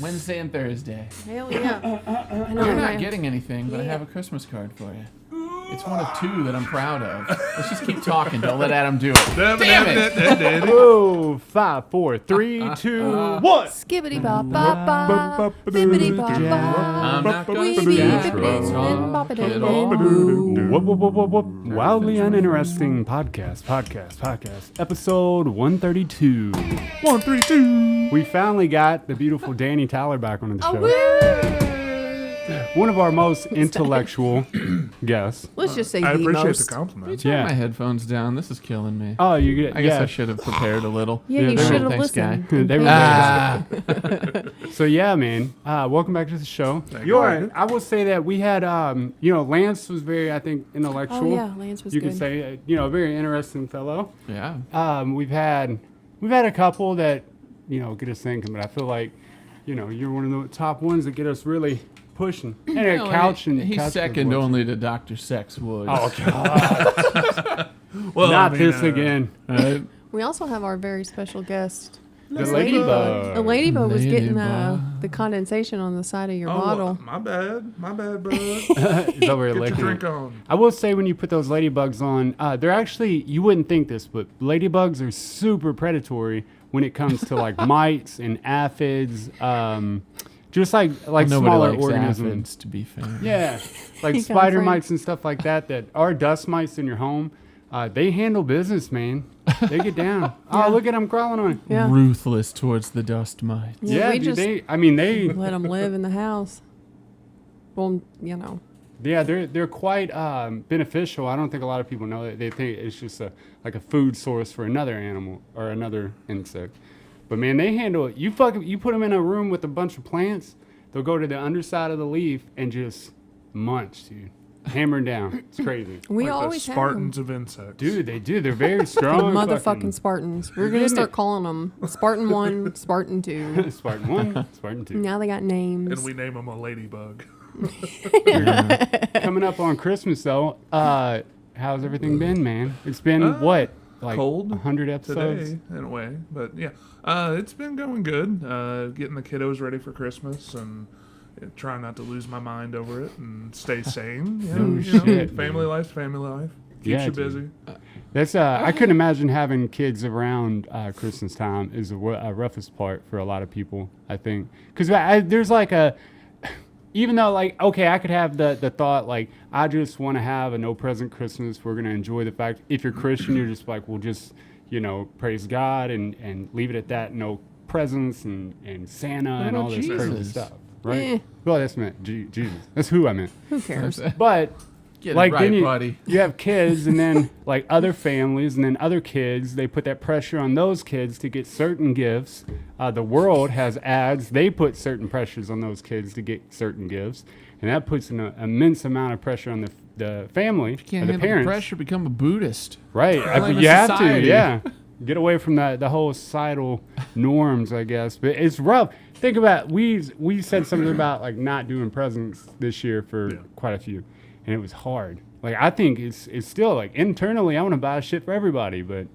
Wednesday and Thursday. Hell yeah. You're not getting anything, but I have a Christmas card for you. It's one of two that I'm proud of. Let's just keep talking. Don't let Adam do it. Damn it! Whoa, 5, 4, 3, 2, 1. Skibbity bop bop bop. Bibbity bop bop. I'm not gonna Weeby stop. bibbity bop it Get in. Wildly uninteresting podcast. Episode 132. 132. We finally got the beautiful Danny Tyler back on the show. One of our most intellectual guests. Let's just say I the appreciate most. the compliment. Turn Yeah. my headphones down. This is killing me. Oh, you get. I guess I should have prepared a little. Yeah, you Yeah, should have thanks, listened. guy. They were So yeah, man. Welcome back to the show. Thank you. I will say that we had, Lance was very, I think, intellectual. Oh yeah, Lance was You good. could say, a very interesting fellow. Yeah. We've had a couple that, get us thinking, but I feel like, you're one of the top ones that get us really pushing. And a Well, couch and he's couch second watching. only to Dr. Sex Woods. Oh God! Well, Not I mean, this again. We also have our very special guest. The ladybug. The ladybug was getting Ladybug. the condensation on the side of your Oh, bottle. my bad, bud. He's over here Get your licking drink it. on. I will say when you put those ladybugs on, they're actually, you wouldn't think this, but ladybugs are super predatory when it comes to like mites and aphids, just like Nobody smaller likes organisms. aphids, to be fair. Yeah, like You got spider friends. mites and stuff like that are dust mites in your home. They handle business, man. They get down. Oh, look at them crawling on it. Yeah. Ruthless towards the dust mites. Yeah, we dude, just they let them live in the house. Well, Yeah, they're quite beneficial. I don't think a lot of people know that. They think it's just like a food source for another animal or another insect. But man, they handle it. You put them in a room with a bunch of plants, they'll go to the underside of the leaf and just munch, dude. Hammer down. It's crazy. we Like the always have Spartans of insects. Dude, they do. They're very them. strong. The motherfucking Spartans. We're gonna start calling them Spartan 1, Spartan 2. Spartan 1, Spartan 2. Now they got names. And we name them a ladybug. Coming up on Christmas, though, how's everything been, man? It's been, what? Like cold 100 episodes? Today, in a way. But yeah, it's been going good. Getting the kiddos ready for Christmas and trying not to lose my mind over it and stay sane. Shit, family life's family life. Keeps Yeah, you dude. busy. That's I couldn't imagine having kids around Christmas time is the roughest part for a lot of people, I think. Because there's like even though like, okay, I could have the thought like, I just want to have a no present Christmas. We're going to enjoy the fact, if you're Christian, you're just like, we'll just, praise God and leave it at that. No presents and Santa and all this crazy Jesus? stuff. Right? Eh. Well, that's meant Jesus. That's who I meant. Who cares? But Get like it then right, you, buddy. you have kids and then like other families and then other kids, they put that pressure on those kids to get certain gifts. The world has ads, they put certain pressures on those kids to get certain gifts, and that puts an immense amount of pressure on the family, You can't or the handle the parents. pressure, become a Buddhist. Right, Blame you have society. to, yeah. Get away from the whole societal norms, I guess. But it's rough. Think about, we said something about like not doing presents this year for quite a few, and it was hard. Like I think it's still like internally I want to buy shit for everybody, but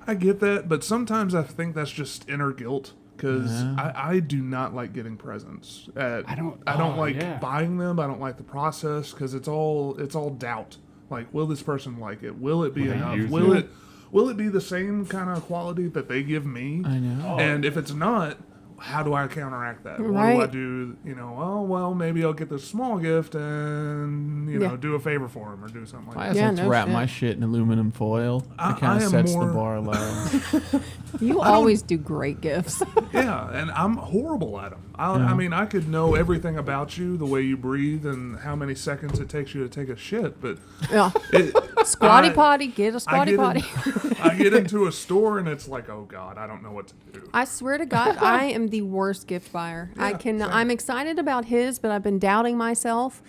I get that, but sometimes I think that's just inner guilt because I do not like getting presents. I don't like buying them. I don't like the process because it's all doubt. Like, will this person like it? Will it be enough? Will it be the same kind of quality that they give me? I know. And if it's not, how do I counteract that? Right. What do I do? Oh, well, maybe I'll get this small gift and, do a favor for him or do something like I that. just Yeah, like to no wrap shit. my shit in aluminum foil. I It kind am of sets more- the bar low. You always do great gifts. Yeah, and I'm horrible at them. I mean, I could know everything about you, the way you breathe, and how many seconds it takes you to take a shit, but Yeah. Squatty Potty, get a squatty potty. I get into a store and it's like, oh God, I don't know what to do. I swear to God, I am the worst gift buyer. I'm excited about his, but I've been doubting myself,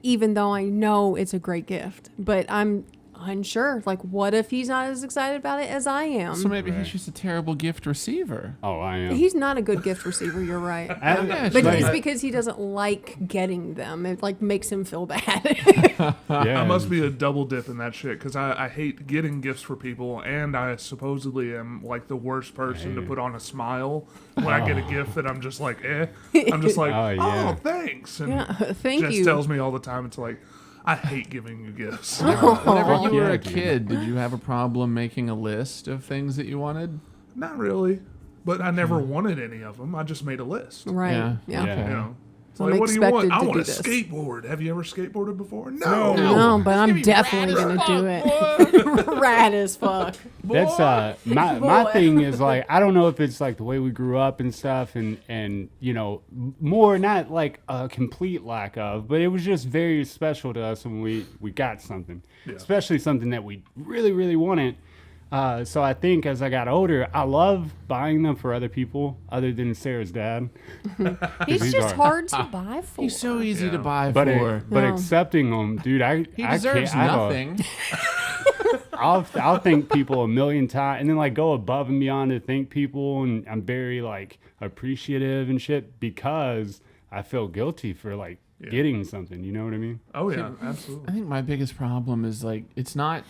even though I know it's a great gift. But I'm unsure. Like, what if he's not as excited about it as I am? So maybe he's just a terrible gift receiver. Oh, I am. He's not a good gift receiver. You're right. But it's because he doesn't like getting them. It like makes him feel bad. I must be a double dip in that shit because I hate getting gifts for people, and I supposedly am like the worst person to put on a smile when I get a gift that I'm just like, I'm just like, oh, thanks. And thank Jess you. tells me all the time, it's like, I hate giving you gifts. Whenever you were a kid, did you have a problem making a list of things that you wanted? Not really, but I never wanted any of them. I just made a list. Right. Yeah. Okay. You know, it's I'm like, what do you want? expected I to want a do this. skateboard. Have you ever skateboarded before? No. No, but I'm definitely going to do it. Rad as fuck. That's my thing is like, I don't know if it's like the way we grew up and stuff, and you know, more not like a complete lack of, but it was just very special to us when we got something, especially something that we really wanted. So I think as I got older, I love buying them for other people other than Sarah's dad. He's just hard to buy for. He's so easy to buy But for. but accepting them, dude, He deserves nothing. I'll thank people a million times, and then like go above and beyond to thank people, and I'm very like appreciative and shit because I feel guilty for like getting something. You know what I mean? Oh yeah, absolutely. I think my biggest problem is like it's not.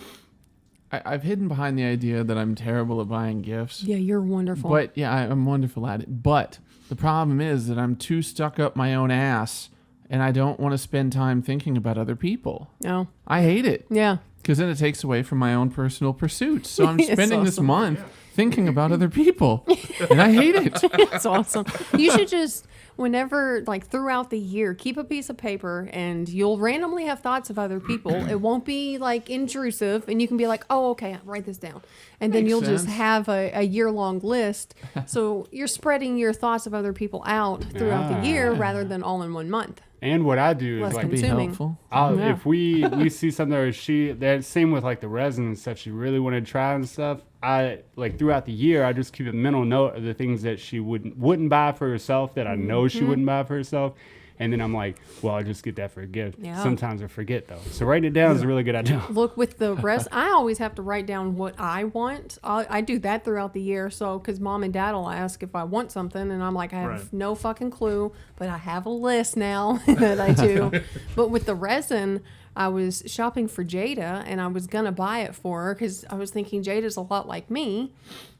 I've hidden behind the idea that I'm terrible at buying gifts. Yeah, you're wonderful. But yeah, I'm wonderful at it. But the problem is that I'm too stuck up my own ass, and I don't want to spend time thinking about other people. No. I hate it. Yeah. Because then it takes away from my own personal pursuits. So I'm It's spending this awesome. month thinking about other people, and I hate it. It's awesome. You should just, whenever, like throughout the year, keep a piece of paper and you'll randomly have thoughts of other people. It won't be like intrusive, and you can be like, oh, okay, write this down. And then Makes you'll sense. just have a year-long list. So you're spreading your thoughts of other people out throughout the year rather than all in one month. And what I do Less is like Be consuming. helpful. Yeah. if we see something or that same with like the resin and stuff she really wanted to try and stuff, I like throughout the year I just keep a mental note of the things that she wouldn't buy for herself that I know she wouldn't buy for herself. And then I'm like, well, I'll just get that for a gift. Yeah. Sometimes I forget though. So writing it down is a really good idea. Look, with the rest, I always have to write down what I want. I do that throughout the year. So, because mom and dad will ask if I want something, and I'm like, I have no fucking clue, but I have a list now that I do. But with the resin, I was shopping for Jada, and I was gonna buy it for her because I was thinking Jada's a lot like me.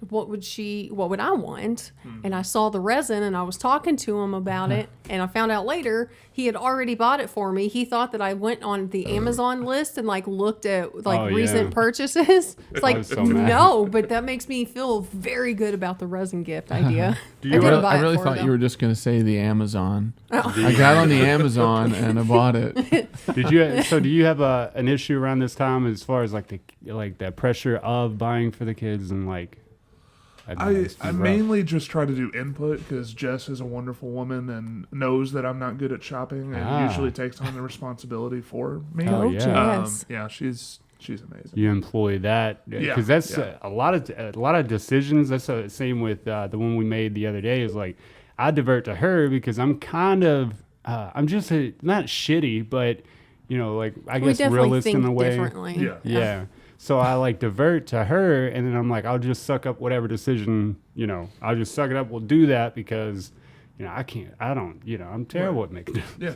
What would I want? And I saw the resin, and I was talking to him about it, and I found out later he had already bought it for me. He thought that I went on the Amazon list and like looked at like recent purchases. It's like, was so mad. no, but that makes me feel very good about the resin gift idea. I really thought you were just going to say the Amazon. I got on the Amazon and I bought it. Do you have an issue around this time as far as like the pressure of buying for the kids and like? I mainly just try to do input because Jess is a wonderful woman and knows that I'm not good at shopping and usually takes on the responsibility for me. Oh, yeah. Yeah, she's amazing. You employ that because that's a lot of decisions. That's the same with the one we made the other day. Is like I divert to her because I'm kind of I'm just not shitty, but you know, like I guess realist in a way. Differently. Yeah. So I like divert to her, and then I'm like, I'll just suck up whatever decision, you know, I'll just suck it up. We'll do that because, you know, I'm terrible at making it. Yeah.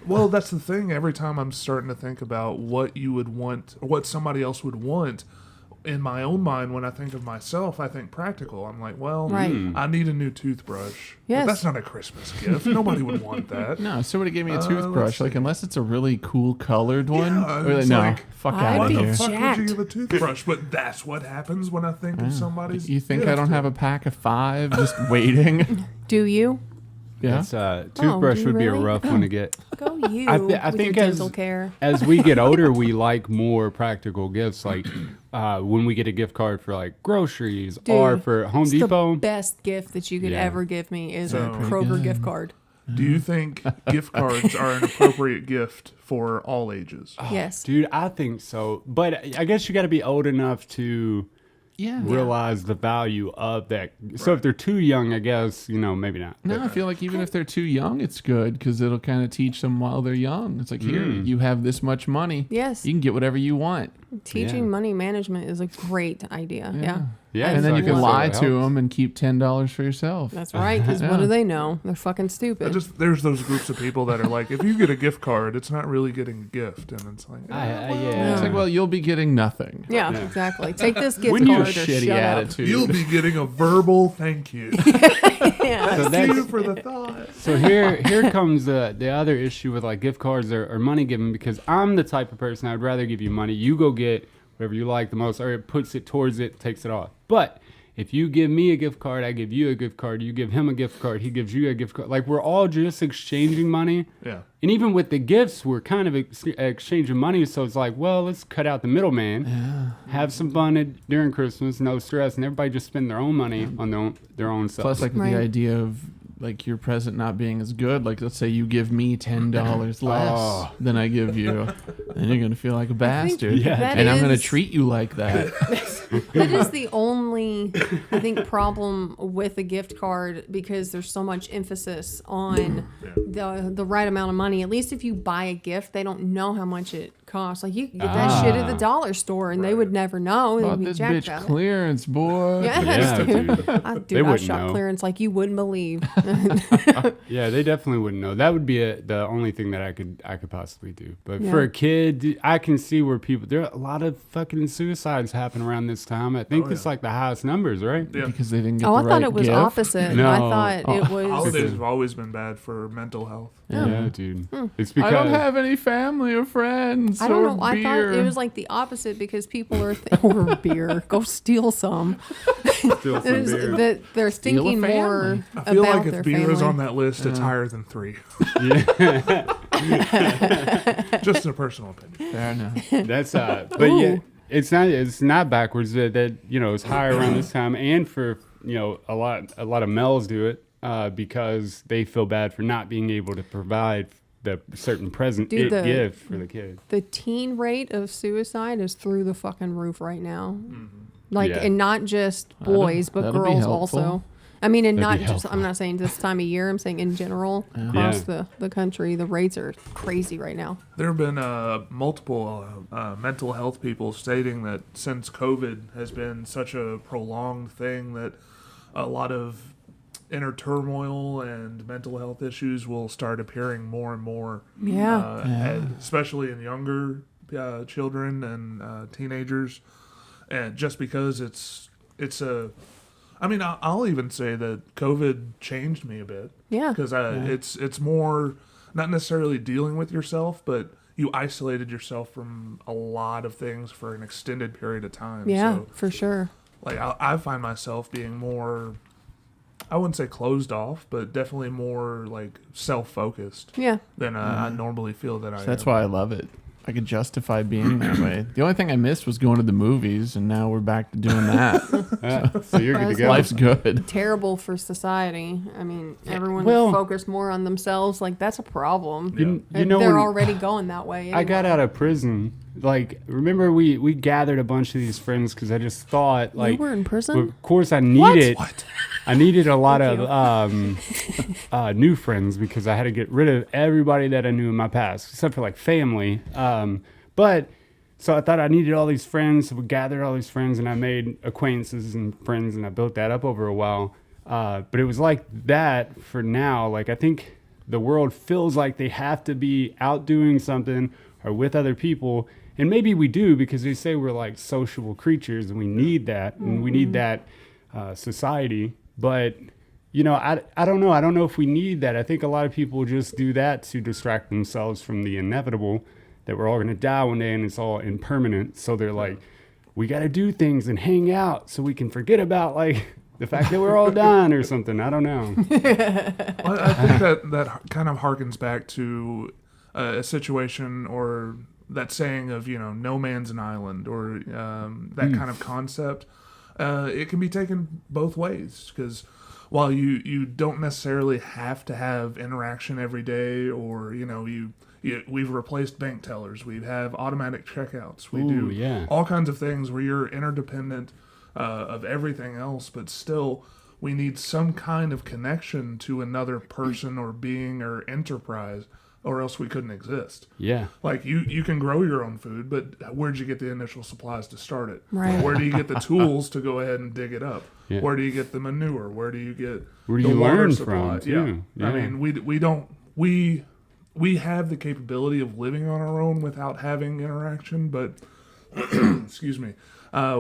Well, that's the thing. Every time I'm starting to think about what you would want, or what somebody else would want, in my own mind, when I think of myself, I think practical. I'm like, well, I need a new toothbrush. Yes. But that's not a Christmas gift. Nobody would want that. No, somebody gave me a toothbrush. Like, unless it's a really cool colored one. It's no, like, fuck I'd out Why of be the here. fuck would jacked. you give a toothbrush? But that's what happens when I think of somebody's You think gift. I don't have a pack of 5 just waiting? Do you? Yeah. It's, toothbrush do you would be a really? rough one to get. Go you. I with think your as dental care. as we get older, we like more practical gifts. Like when we get a gift card for like groceries or Dude, for Home it's Depot. The best gift that you could Yeah. ever give me is a Pretty Kroger good. gift card. Do you think gift cards are an appropriate gift for all ages? Yes. Dude, I think so. But I guess you got to be old enough to realize the value of that. So if they're too young, I guess, maybe not. No, I feel like even if they're too young, it's good because it'll kind of teach them while they're young. It's like, here, you have this much money. Yes. You can get whatever you want. Teaching money management is a great idea. Yeah. Yeah, and then you can lie so to them and keep $10 for yourself. That's right, because what do they know? They're fucking stupid. There's those groups of people that are like, if you get a gift card, it's not really getting a gift, and it's like, It's like, well, you'll be getting nothing. Yeah, exactly. Take this gift When card or shitty shut attitude. you'll be getting a verbal thank you. Yeah. So Thank you for the thought. So here comes the other issue with like gift cards or money given, because I'm the type of person I'd rather give you money. You go get whatever you like the most, or it puts it towards it, takes it off. But if you give me a gift card, I give you a gift card, you give him a gift card, he gives you a gift card. Like, we're all just exchanging money. Yeah. And even with the gifts, we're kind of exchanging money. So it's like, well, let's cut out the middleman, have some fun during Christmas, no stress, and everybody just spend their own money on their own stuff. Plus, like, the idea of like your present not being as good. Like, let's say you give me $10 less than I give you, then you're gonna feel like a bastard. And I'm gonna treat you like that. That is the only, I think, problem with a gift card, because there's so much emphasis on the right amount of money. At least if you buy a gift, they don't know how much it costs. Like, you can get that shit at the dollar store, and they would never know. Bought this bitch clearance, boy. Yes, dude. Dude, I shop clearance like you wouldn't believe. Yeah, they definitely wouldn't know. That would be the only thing that I could possibly do. But for a kid, I can see where there are a lot of fucking suicides happen around this time. I think it's like the highest numbers, right? Yeah. Because they didn't get I the thought right it was gift. opposite. No. I thought it was. Holidays have always been bad for mental health. Yeah, dude. It's because I don't have any family or friends. I don't or know. I thought beer. it was like the opposite, because people are or beer. Go steal some. still some beer. That they're Steal a thinking more I feel about like their if beer family. is on that list, it's higher than 3. Just a personal opinion. Fair enough. That's but yeah, it's not backwards. That it's higher around this time, and for a lot of males do it because they feel bad for not being able to provide the certain present gift for the kid. The teen rate of suicide is through the fucking roof right now. Mm-hmm. Like, and not just boys, but that'll be girls helpful. also. I mean, and That'd not be just, I'm not saying this time of year, I'm saying in general, across the country, the rates are crazy right now. There have been multiple mental health people stating that since COVID has been such a prolonged thing, that a lot of inner turmoil and mental health issues will start appearing more and more. Especially in younger children and teenagers. And just because it's a... I mean, I'll even say that COVID changed me a bit. Yeah. Because it's more not necessarily dealing with yourself, but you isolated yourself from a lot of things for an extended period of time. Yeah, So, for sure. like, I find myself being more, I wouldn't say closed off, but definitely more, like, self-focused than I normally feel that I am. That's why I love it. I could justify being that way. The only thing I missed was going to the movies, and now we're back to doing that. So you're good to go. Life's good. Terrible for society. I mean, everyone's Well- focused more on themselves. Like, that's a problem. You know, they're when already going that way. I got out of prison, like, remember we gathered a bunch of these friends because I just thought, like, You were in prison? of course I needed What? I needed a lot of new friends because I had to get rid of everybody that I knew in my past, except for like family. But so I thought I needed all these friends. So we gathered all these friends, and I made acquaintances and friends, and I built that up over a while. But it was like that for now. Like, I think the world feels like they have to be out doing something or with other people. And maybe we do, because they say we're like sociable creatures and we need that, and we need that society. But, I don't know. I don't know if we need that. I think a lot of people just do that to distract themselves from the inevitable, that we're all going to die one day and it's all impermanent. So they're like, we got to do things and hang out so we can forget about, like, the fact that we're all dying or something. I don't know. Well, I think that kind of harkens back to a situation, or that saying of, no man's an island, or that kind of concept. It can be taken both ways, because while you don't necessarily have to have interaction every day, or we've replaced bank tellers, we have automatic checkouts, we do all kinds of things where you're interdependent of everything else, but still we need some kind of connection to another person or being or enterprise, or else we couldn't exist. Yeah. Like you can grow your own food, but where'd you get the initial supplies to start it? Right. Where do you get the tools to go ahead and dig it up? Yeah. Where do you get the manure? Where do you get Where do the you water learn supply? from, too? Yeah. I mean, we have the capability of living on our own without having interaction, but excuse me,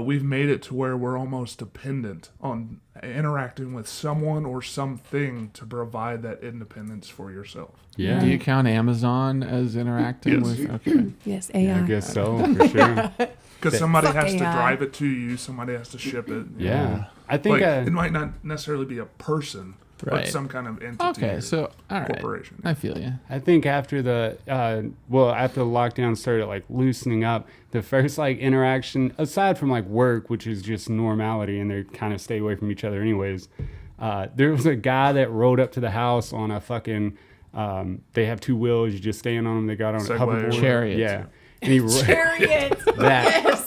we've made it to where we're almost dependent on interacting with someone or something to provide that independence for yourself. Yeah. Do you count Amazon as interacting Yes. with? Okay. Yes, AI. Yeah, I guess so, for sure. Because somebody Fuck has to AI. drive it to you, somebody has to ship it. Yeah. I think Like, it might not necessarily be a person, Right. but some kind of entity. Okay, or so all right, corporation. I feel you. I think after the after the lockdown started like loosening up, the first like interaction aside from like work, which is just normality and they kind of stay away from each other anyways, there was a guy that rode up to the house on a fucking they have 2 wheels, you just stand on them, they got on a Segway. hoverboard. Chariot. Yeah. And he Chariot. that Yes.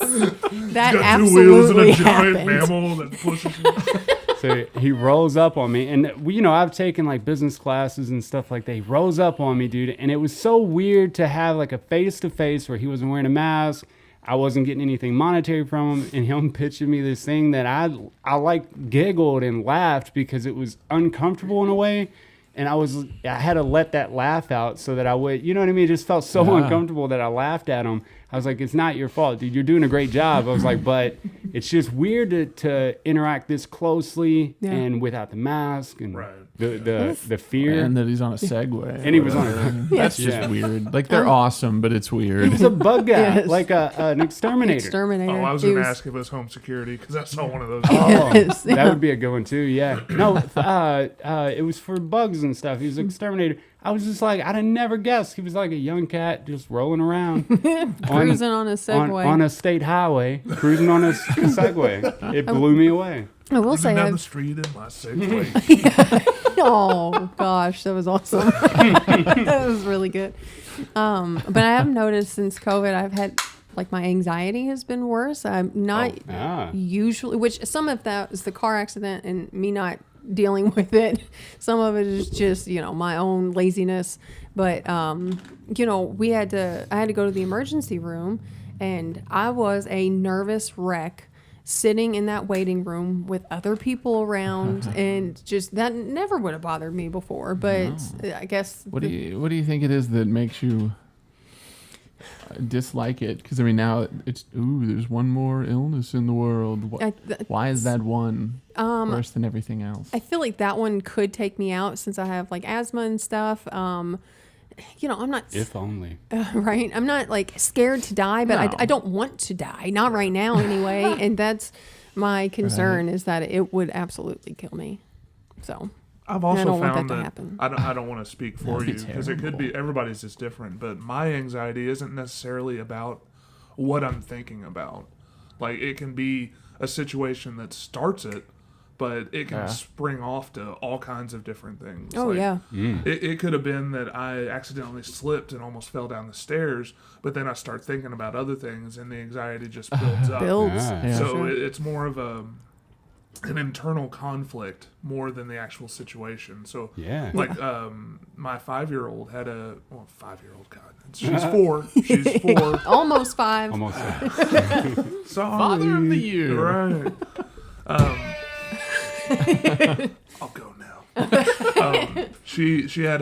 That Got 2 wheels and absolutely a giant happened. mammal that pushes you. So he rolls up on me, and I've taken like business classes and stuff like that. He rolls up on me, dude, and it was so weird to have like a face to face where he wasn't wearing a mask. I wasn't getting anything monetary from him, and him pitching me this thing that I like giggled and laughed because it was uncomfortable in a way, and I had to let that laugh out so that I would, you know what I mean? It just felt so uncomfortable that I laughed at him. I was like, it's not your fault, dude. You're doing a great job. I was like, but it's just weird to interact this closely and without the mask and Right. the fear. And that he's on a Segway. And he was on a That's just weird. Like they're awesome, but it's weird. He's a bug guy, Yes. like an exterminator. Exterminator. Oh, I was He going to ask if it was home security because I saw one of those. Oh, Yes, that yeah. would be a good one too. Yeah. No, it was for bugs and stuff. He was an exterminator. I was just like, I'd have never guessed. He was like a young cat just rolling around, Cruising on a Segway. on a state highway, cruising on a Segway. It blew me away. I will say, Down I've the street in my Segway. oh gosh, that was awesome. That was really good. But I have noticed since COVID, I've had like my anxiety has been worse. I'm not usually, which some of that is the car accident and me not dealing with it. Some of it is just, my own laziness. But, I had to go to the emergency room and I was a nervous wreck sitting in that waiting room with other people around and just that never would have bothered me before. But I guess. What do you think it is that makes you dislike it? Because I mean, now it's there's one more illness in the world. Why is that one worse than everything else? I feel like that one could take me out since I have like asthma and stuff. I'm not. If only. Right. I'm not like scared to die, but No. I don't want to die. Not right now, anyway. And that's my concern is that it would absolutely kill me. So. I've I also don't want found that to that happen. I don't want to speak for That'd be you because it could be everybody's just different. But my anxiety isn't necessarily about what I'm thinking about. Like it can be a situation that starts it, but it can spring off to all kinds of different things. Oh, like, yeah. It could have been that I accidentally slipped and almost fell down the stairs, but then I start thinking about other things and the anxiety just builds up. Yeah, So sure. it's more of an internal conflict more than the actual situation. So like my 5-year-old had a 5-year-old, God, she's 4. She's 4. Almost 5. Almost. Sorry. Father of the year. Right. I'll go now. She had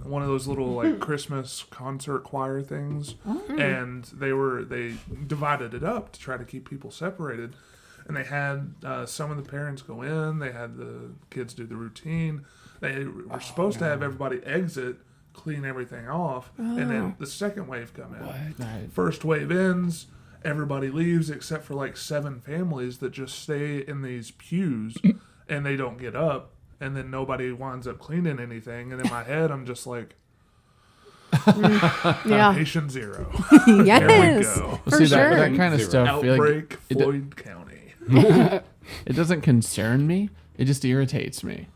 one of those little like Christmas concert choir things, and they divided it up to try to keep people separated. And they had some of the parents go in. They had the kids do the routine. They were supposed to have everybody exit, clean everything off, and then the second wave come in. Right. First wave ends. Everybody leaves except for like 7 families that just stay in these pews and they don't get up. And then nobody winds up cleaning anything. And in my head, I'm just like, Yeah. patient 0. Yes. Here we go. Well, For see, sure. that kind of stuff. I feel like Outbreak, Floyd County. it doesn't concern me. It just irritates me.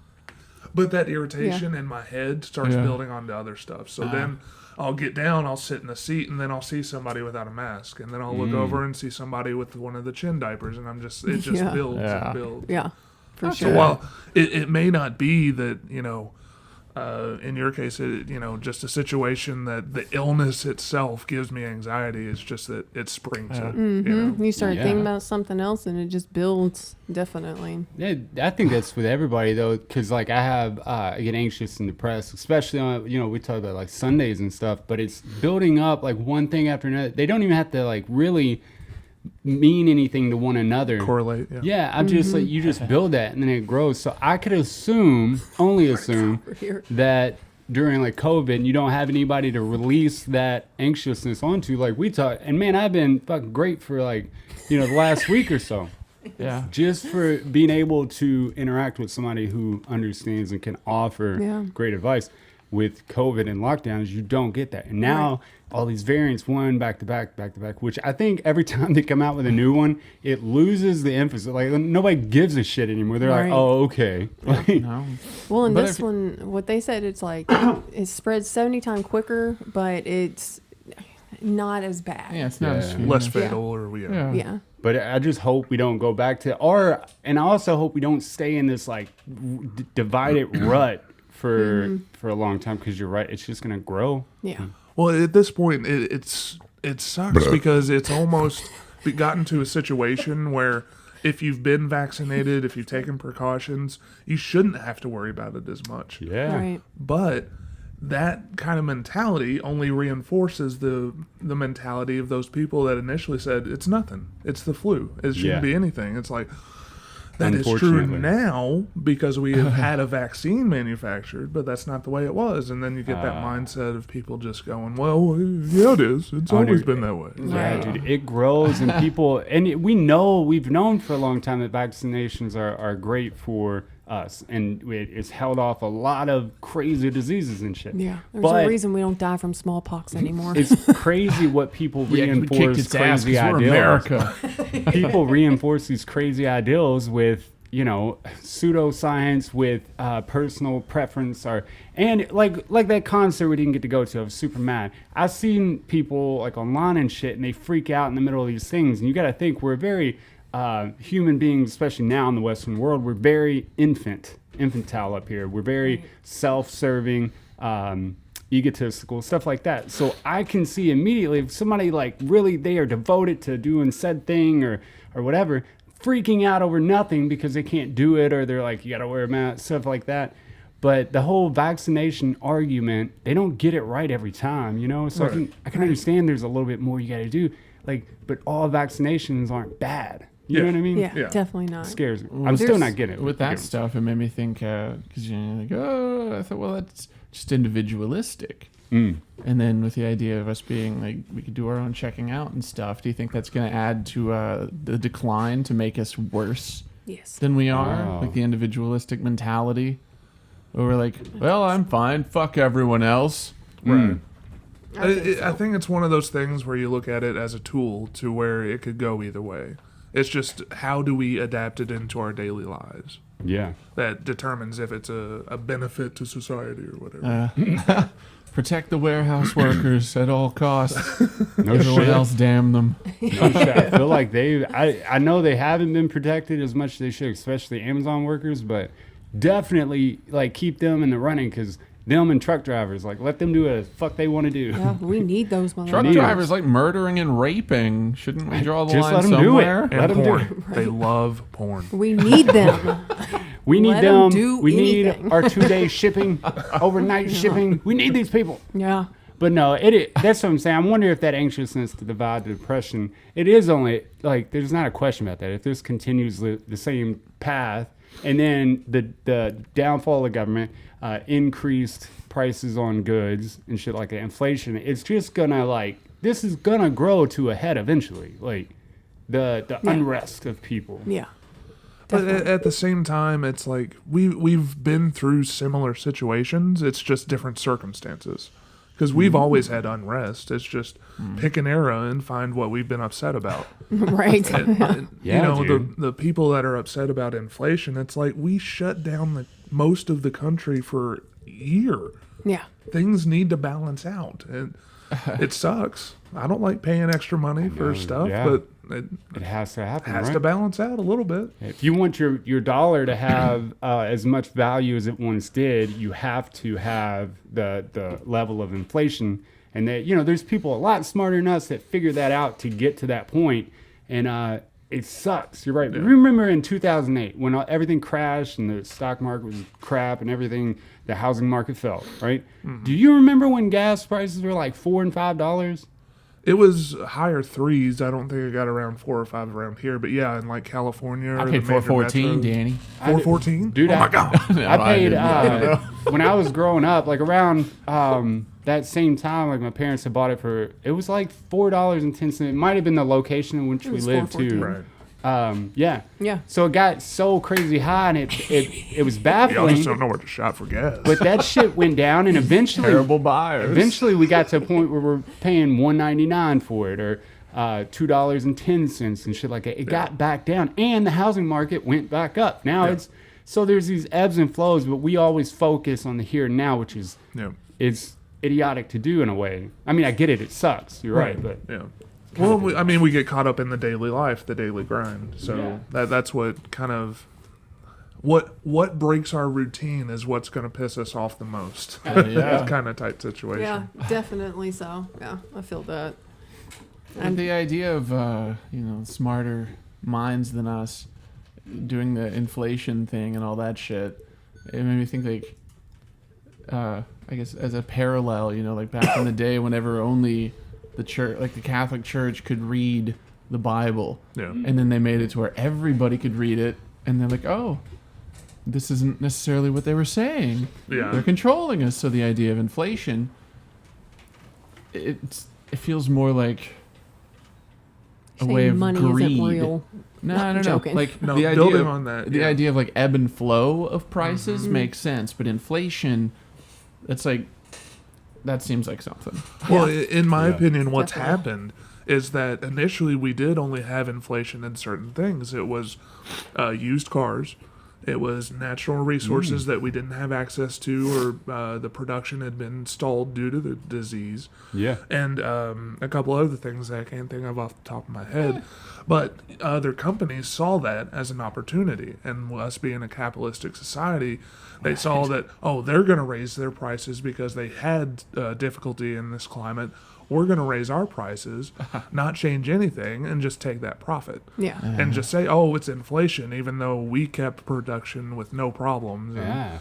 But that irritation in my head starts building onto other stuff. So then I'll get down, I'll sit in the seat, and then I'll see somebody without a mask, and then I'll look over and see somebody with one of the chin diapers, and it just builds and builds. Yeah, for sure. So while it may not be that, in your case, just a situation that the illness itself gives me anxiety. It's just that it springs it. You start thinking about something else, and it just builds. Definitely. Yeah, I think that's with everybody though, because like I get anxious and depressed, especially on we talk about like Sundays and stuff. But it's building up like one thing after another. They don't even have to like really mean anything to one another. Correlate. Yeah, I'm just like you just build that and then it grows. So I could only assume that during like COVID, you don't have anybody to release that anxiousness onto. Like we talk, and man, I've been fucking great for like the last week or so. Yeah, just for being able to interact with somebody who understands and can offer great advice. With COVID and lockdowns, you don't get that. And now all these variants, one back to back, which I think every time they come out with a new one, it loses the emphasis. Like nobody gives a shit anymore. They're like, oh, okay. Well, in this one, what they said, it's like it spreads 70 times quicker, but it's not as bad. Yeah, it's not as less fatal or yeah. But I just hope we don't go back to and I also hope we don't stay in this like divided rut for a long time, because you're right, it's just gonna grow. Well, at this point it sucks because it's almost gotten to a situation where if you've been vaccinated, if you've taken precautions, you shouldn't have to worry about it as much. But that kind of mentality only reinforces the mentality of those people that initially said it's nothing, it's the flu, it shouldn't be anything. It's like, that is true now because we have had a vaccine manufactured, but that's not the way it was. And then you get that mindset of people just going, well, yeah, it is. It's always been that way. Yeah, dude, it grows, and people, and we've known for a long time that vaccinations are great for us, and it's held off a lot of crazy diseases and shit. Yeah, there's a reason we don't die from smallpox anymore. It's crazy what people reinforce crazy ideals. America. People reinforce these crazy ideals with pseudoscience, with personal preference, and like that concert we didn't get to go to. I was super mad. I've seen people like online and shit, and they freak out in the middle of these things, and you got to think we're very human beings, especially now in the Western world, we're very infantile up here. We're very self-serving, egotistical, stuff like that. So I can see immediately if somebody like really they are devoted to doing said thing or whatever, freaking out over nothing because they can't do it, or they're like, you gotta wear a mask, stuff like that. But the whole vaccination argument, they don't get it right every time, So I can understand there's a little bit more you gotta do. But all vaccinations aren't bad. You know what I mean? Yeah, definitely not. It scares me. I'm still not getting it. With that stuff, it made me think, because you're like, I thought, well, that's just individualistic. And then with the idea of us being like, we could do our own checking out and stuff, do you think that's going to add to the decline to make us worse than we are? Like the individualistic mentality? Where we're like, well, I'm fine. Fuck everyone else. Right. I think it's one of those things where you look at it as a tool to where it could go either way. It's just how do we adapt it into our daily lives? Yeah. That determines if it's a benefit to society or whatever. Protect the warehouse workers at all costs. Everyone else, damn them. No shit. I feel like I know they haven't been protected as much as they should, especially Amazon workers, but definitely like keep them in the running, because them and truck drivers, like, let them do what the fuck they want to do. Yeah, we need those motherfuckers. Truck drivers like murdering and raping. Shouldn't we draw the Just line let them somewhere? do it. Let them porn. do it. They love porn. We need them. We need Let them. do We anything. need our 2-day shipping, overnight shipping. We need these people. Yeah. But no, that's what I'm saying. I wonder if that anxiousness to divide the depression, it is only, like, there's not a question about that. If this continues the same path, and then the downfall of government, increased prices on goods and shit like that, inflation, it's just gonna, like, this is gonna grow to a head eventually, like the unrest of people. Yeah. But at the same time, it's like we've been through similar situations. It's just different circumstances. because we've always had unrest. It's just pick an era and find what we've been upset about. Right. The people that are upset about inflation, it's like we shut down most of the country for a year. Yeah. Things need to balance out, and it sucks. I don't like paying extra money for stuff, but it has to happen. It has to balance out a little bit. If you want your dollar to have as much value as it once did, you have to have the level of inflation. And that, there's people a lot smarter than us that figure that out to get to that point. And it sucks. You're right. Yeah. Remember in 2008 when everything crashed and the stock market was crap and everything, the housing market fell, right? Mm-hmm. Do you remember when gas prices were like $4 and $5? It was higher threes. I don't think it got around 4 or 5 around here, but yeah, in like California. I paid $4.14, Danny. $4.14? Dude, oh my God. No, I paid, when I was growing up, like around that same time, like my parents had bought it for, it was like $4.10. It might have been the location in which we lived too. Right. Yeah. So it got so crazy high, and it was baffling. Y'all just don't know where to shop for gas. But that shit went down, and eventually, terrible buyers. Eventually, we got to a point where we're paying $1.99 for it, or $2.10 and shit like that. It got back down, and the housing market went back up. Now so there's these ebbs and flows, but we always focus on the here and now, which is it's idiotic to do in a way. I mean, I get it; it sucks. You're right, but Well, we get caught up in the daily life, the daily grind. So that's what kind of what breaks our routine is what's going to piss us off the most. That kind of type situation. Yeah, definitely so. Yeah, I feel that. And the idea of smarter minds than us doing the inflation thing and all that shit, it made me think like I guess as a parallel, like back in the day whenever only the church, like the Catholic Church, could read the Bible, and then they made it to where everybody could read it, and they're like, oh, this isn't necessarily what they were saying. They're controlling us. So the idea of inflation, it feels more like a way of money greed. Isn't real. No. Joking. Like no, the idea building of, on that, the idea of like ebb and flow of prices makes sense, but inflation, it's like. That seems like something. Well, in my opinion, what's happened is that initially we did only have inflation in certain things. It was used cars. It was natural resources that we didn't have access to, or the production had been stalled due to the disease. Yeah. And a couple other things that I can't think of off the top of my head. But other companies saw that as an opportunity. And us being a capitalistic society, they saw that, they're going to raise their prices because they had difficulty in this climate. We're going to raise our prices, not change anything, and just take that profit. Yeah. And just say, it's inflation, even though we kept production with no problems. And,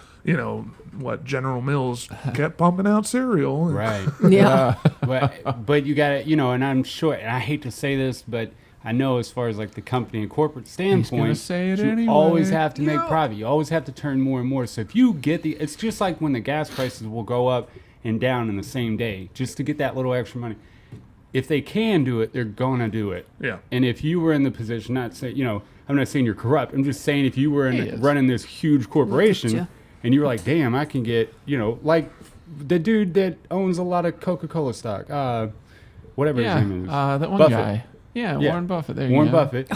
General Mills kept pumping out cereal. Right. Yeah. But you got to, and I'm sure, and I hate to say this, but I know as far as like the company and corporate standpoint, say it you anyway. always have to make profit. You always have to turn more and more. So if you get it's just like when the gas prices will go up and down in the same day just to get that little extra money. If they can do it, they're going to do it. Yeah. And if you were in the position, I'm not saying you're corrupt. I'm just saying if you were running this huge corporation and you were like, damn, I can get, like the dude that owns a lot of Coca-Cola stock, whatever his name is. That one Buffett. guy. Yeah, Warren Buffett. There you Warren go. Buffett,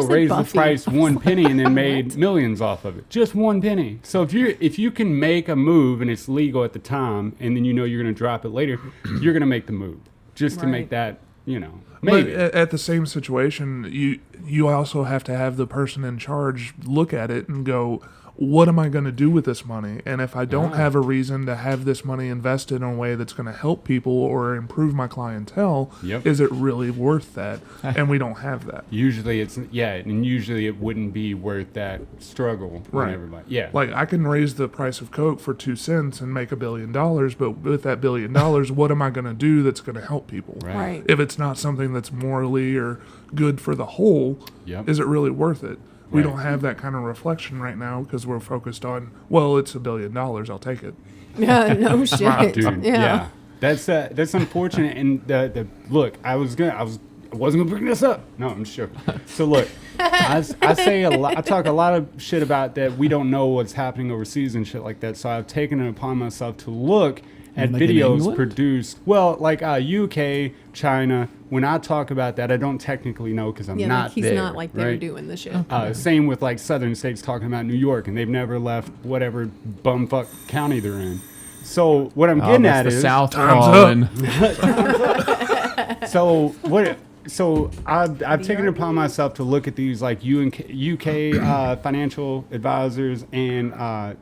raised the price 1 penny and then made millions off of it. Just 1 penny. So if you can make a move and it's legal at the time, and then you're going to drop it later, you're going to make the move just to make that, maybe. But at the same situation, you also have to have the person in charge look at it and go, what am I going to do with this money? And if I don't have a reason to have this money invested in a way that's going to help people or improve my clientele, is it really worth that? And we don't have that. Usually usually it wouldn't be worth that struggle on everybody. Yeah. Like I can raise the price of Coke for 2 cents and make $1 billion, but with that $1 billion, what am I going to do that's going to help people? Right. If it's not something that's morally or good for the whole, is it really worth it? We don't have that kind of reflection right now because we're focused on, it's $1 billion, I'll take it. Yeah, no shit. Dude, yeah. That's unfortunate. And the look, I wasn't gonna bring this up. No, I'm sure. So look, I say a lot. I talk a lot of shit about that. We don't know what's happening overseas and shit like that. So I've taken it upon myself to look at Like in videos England? produced. Well, like UK, China. When I talk about that, I don't technically know because I'm Yeah, not like he's there. not like there right? doing the shit. Same with like southern states talking about New York, and they've never left whatever bumfuck county they're in. So what I'm getting at that's the is South Time's calling. So what? So I've taken it upon myself to look at these like UK financial advisors and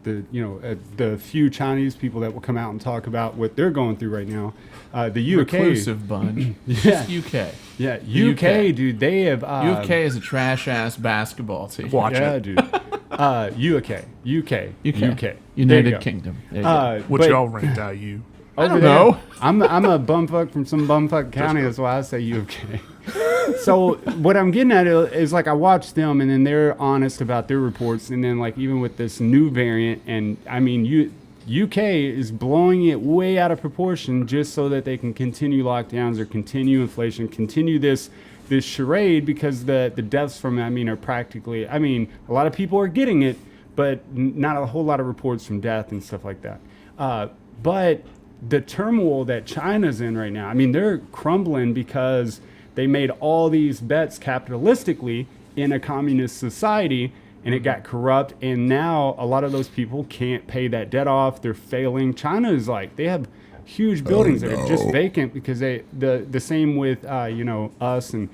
the few Chinese people that will come out and talk about what they're going through right now. The UK, Reclusive bunch. Yeah. Just UK. yeah, The UK, dude, they have UK is a trash ass basketball team. Watch yeah, it. dude. UK. There you United go. Kingdom. There you go. What but y'all ranked IU? I don't over there, know. I'm a bumfuck from some bumfuck county. That's why I say UK. So what I'm getting at is like I watched them, and then they're honest about their reports, and then like even with this new variant, and I mean UK is blowing it way out of proportion just so that they can continue lockdowns or continue inflation, continue this charade, because the deaths from it, I mean, are practically, I mean, a lot of people are getting it, but not a whole lot of reports from death and stuff like that. But the turmoil that China's in right now, I mean, they're crumbling because they made all these bets capitalistically in a communist society, and it got corrupt, and now a lot of those people can't pay that debt off. They're failing. China is like, they have huge buildings that are just vacant because the same with us and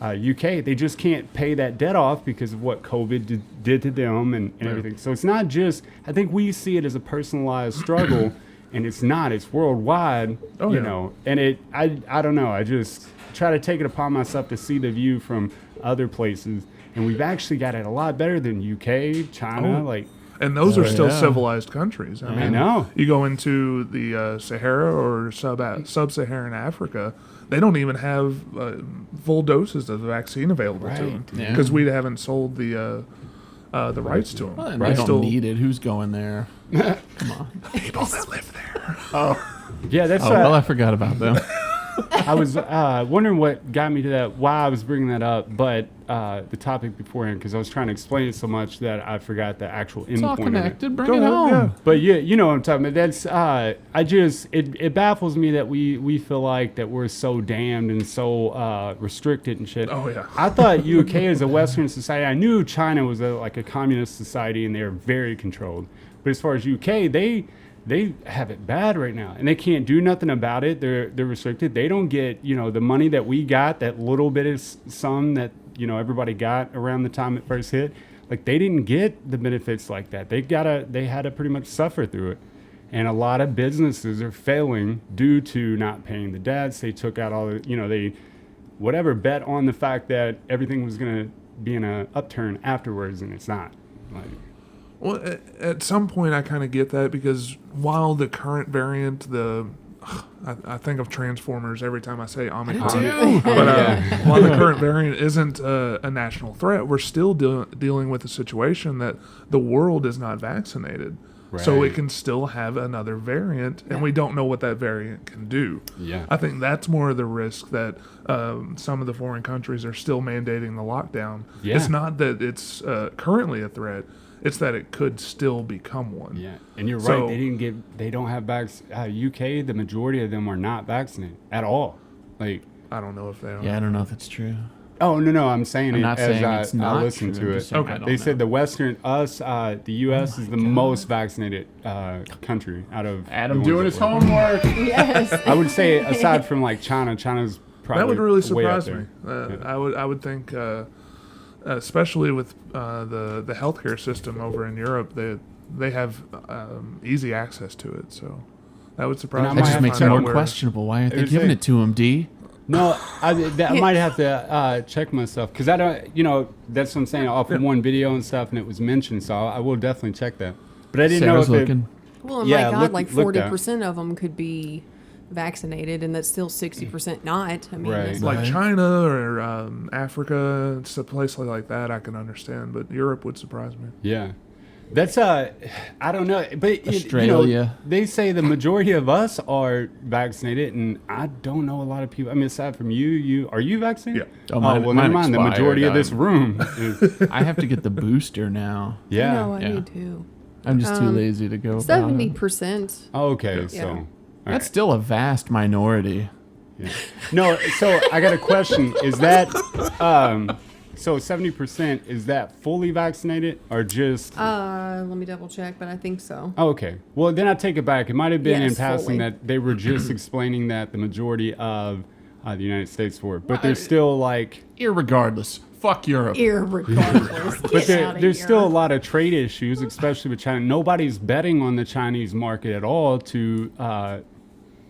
UK, they just can't pay that debt off because of what COVID did to them and everything. So it's not just, I think we see it as a personalized struggle, and it's not, it's worldwide, you know, and I don't know, I just try to take it upon myself to see the view from other places, and we've actually got it a lot better than UK, China, like. And those are still civilized countries. I mean, know. You go into the Sahara or sub-Saharan Africa, they don't even have full doses of the vaccine available to them because we haven't sold the rights to them. Well, they don't need it. Who's going there? Come on. People that live there. Yeah, that's well, I forgot about them. I was wondering what got me to that, why I was bringing that up, but the topic beforehand, because I was trying to explain it so much that I forgot the actual end It's all point of it. connected. Bring it home. Yeah. But you know what I'm talking about. That's it baffles me that we feel like that we're so damned and so restricted and shit. Oh, yeah. I thought UK is a Western society. I knew China was like a communist society and they're very controlled. But as far as UK, they have it bad right now, and they can't do nothing about it. They're restricted. They don't get the money that we got, that little bit of sum that everybody got around the time it first hit. Like, they didn't get the benefits like that. They had to pretty much suffer through it, and a lot of businesses are failing due to not paying the debts. They took out all the they bet on the fact that everything was going to be in an upturn afterwards, and it's not. Like, Well, at some point, I kind of get that because while the current variant, I think of Transformers every time I say Omicron. But while the current variant isn't a national threat, we're still dealing with a situation that the world is not vaccinated. Right. So it can still have another variant, and we don't know what that variant can do. Yeah. I think that's more of the risk that some of the foreign countries are still mandating the lockdown. Yeah. It's not that it's currently a threat. It's that it could still become one. Yeah, and you're So- right. They don't have UK. The majority of them are not vaccinated at all. Like, I don't know if they are. Yeah, I don't know if it's true. oh no, I'm saying I'm it not as saying it's I not listened true. I'm to just it. saying I don't They said know. the the US is the most vaccinated country out of Adam the doing ones his that were. homework. Yes. I would say aside from like China's probably That would really way up surprise me. there. I would think, especially with the healthcare system over in Europe, they have easy access to it. So that would surprise And me. That might just have makes to it find more out questionable. Why aren't they It was giving like- it to him, D? No, I might have to check myself because I don't. That's what I'm saying. Off of one video and stuff, and it was mentioned, so I will definitely check that. But I didn't Sarah's know if looking. Well, and Yeah, my God, look- like look that. 40% of them could be vaccinated, and that's still 60% not. I mean, Right. that's Like Right. China or Africa, it's a place like that I can understand, but Europe would surprise me. Yeah. That's I don't know, but Australia. they say the majority of us are vaccinated, and I don't know a lot of people. I mean, aside from you are you vaccinated? Yeah. Oh, mine- well, mine never mind. The majority of expired. this room is, I have to get the booster now. yeah. No, I Yeah. need to. I'm just too lazy to go. about it. 70%. Okay, Yeah. so That's still a vast minority. Yeah. No, so I got a question. Is that so 70%, is that fully vaccinated or just Let me double check, but I think so. Oh, okay. Well, then I take it back. It might have been in Yes, passing fully. that they were just explaining that the majority of the United States were, but there's still like Irregardless, fuck Europe. Irregardless. But there's still a lot of trade issues, especially with China. Nobody's betting on the Chinese market at all to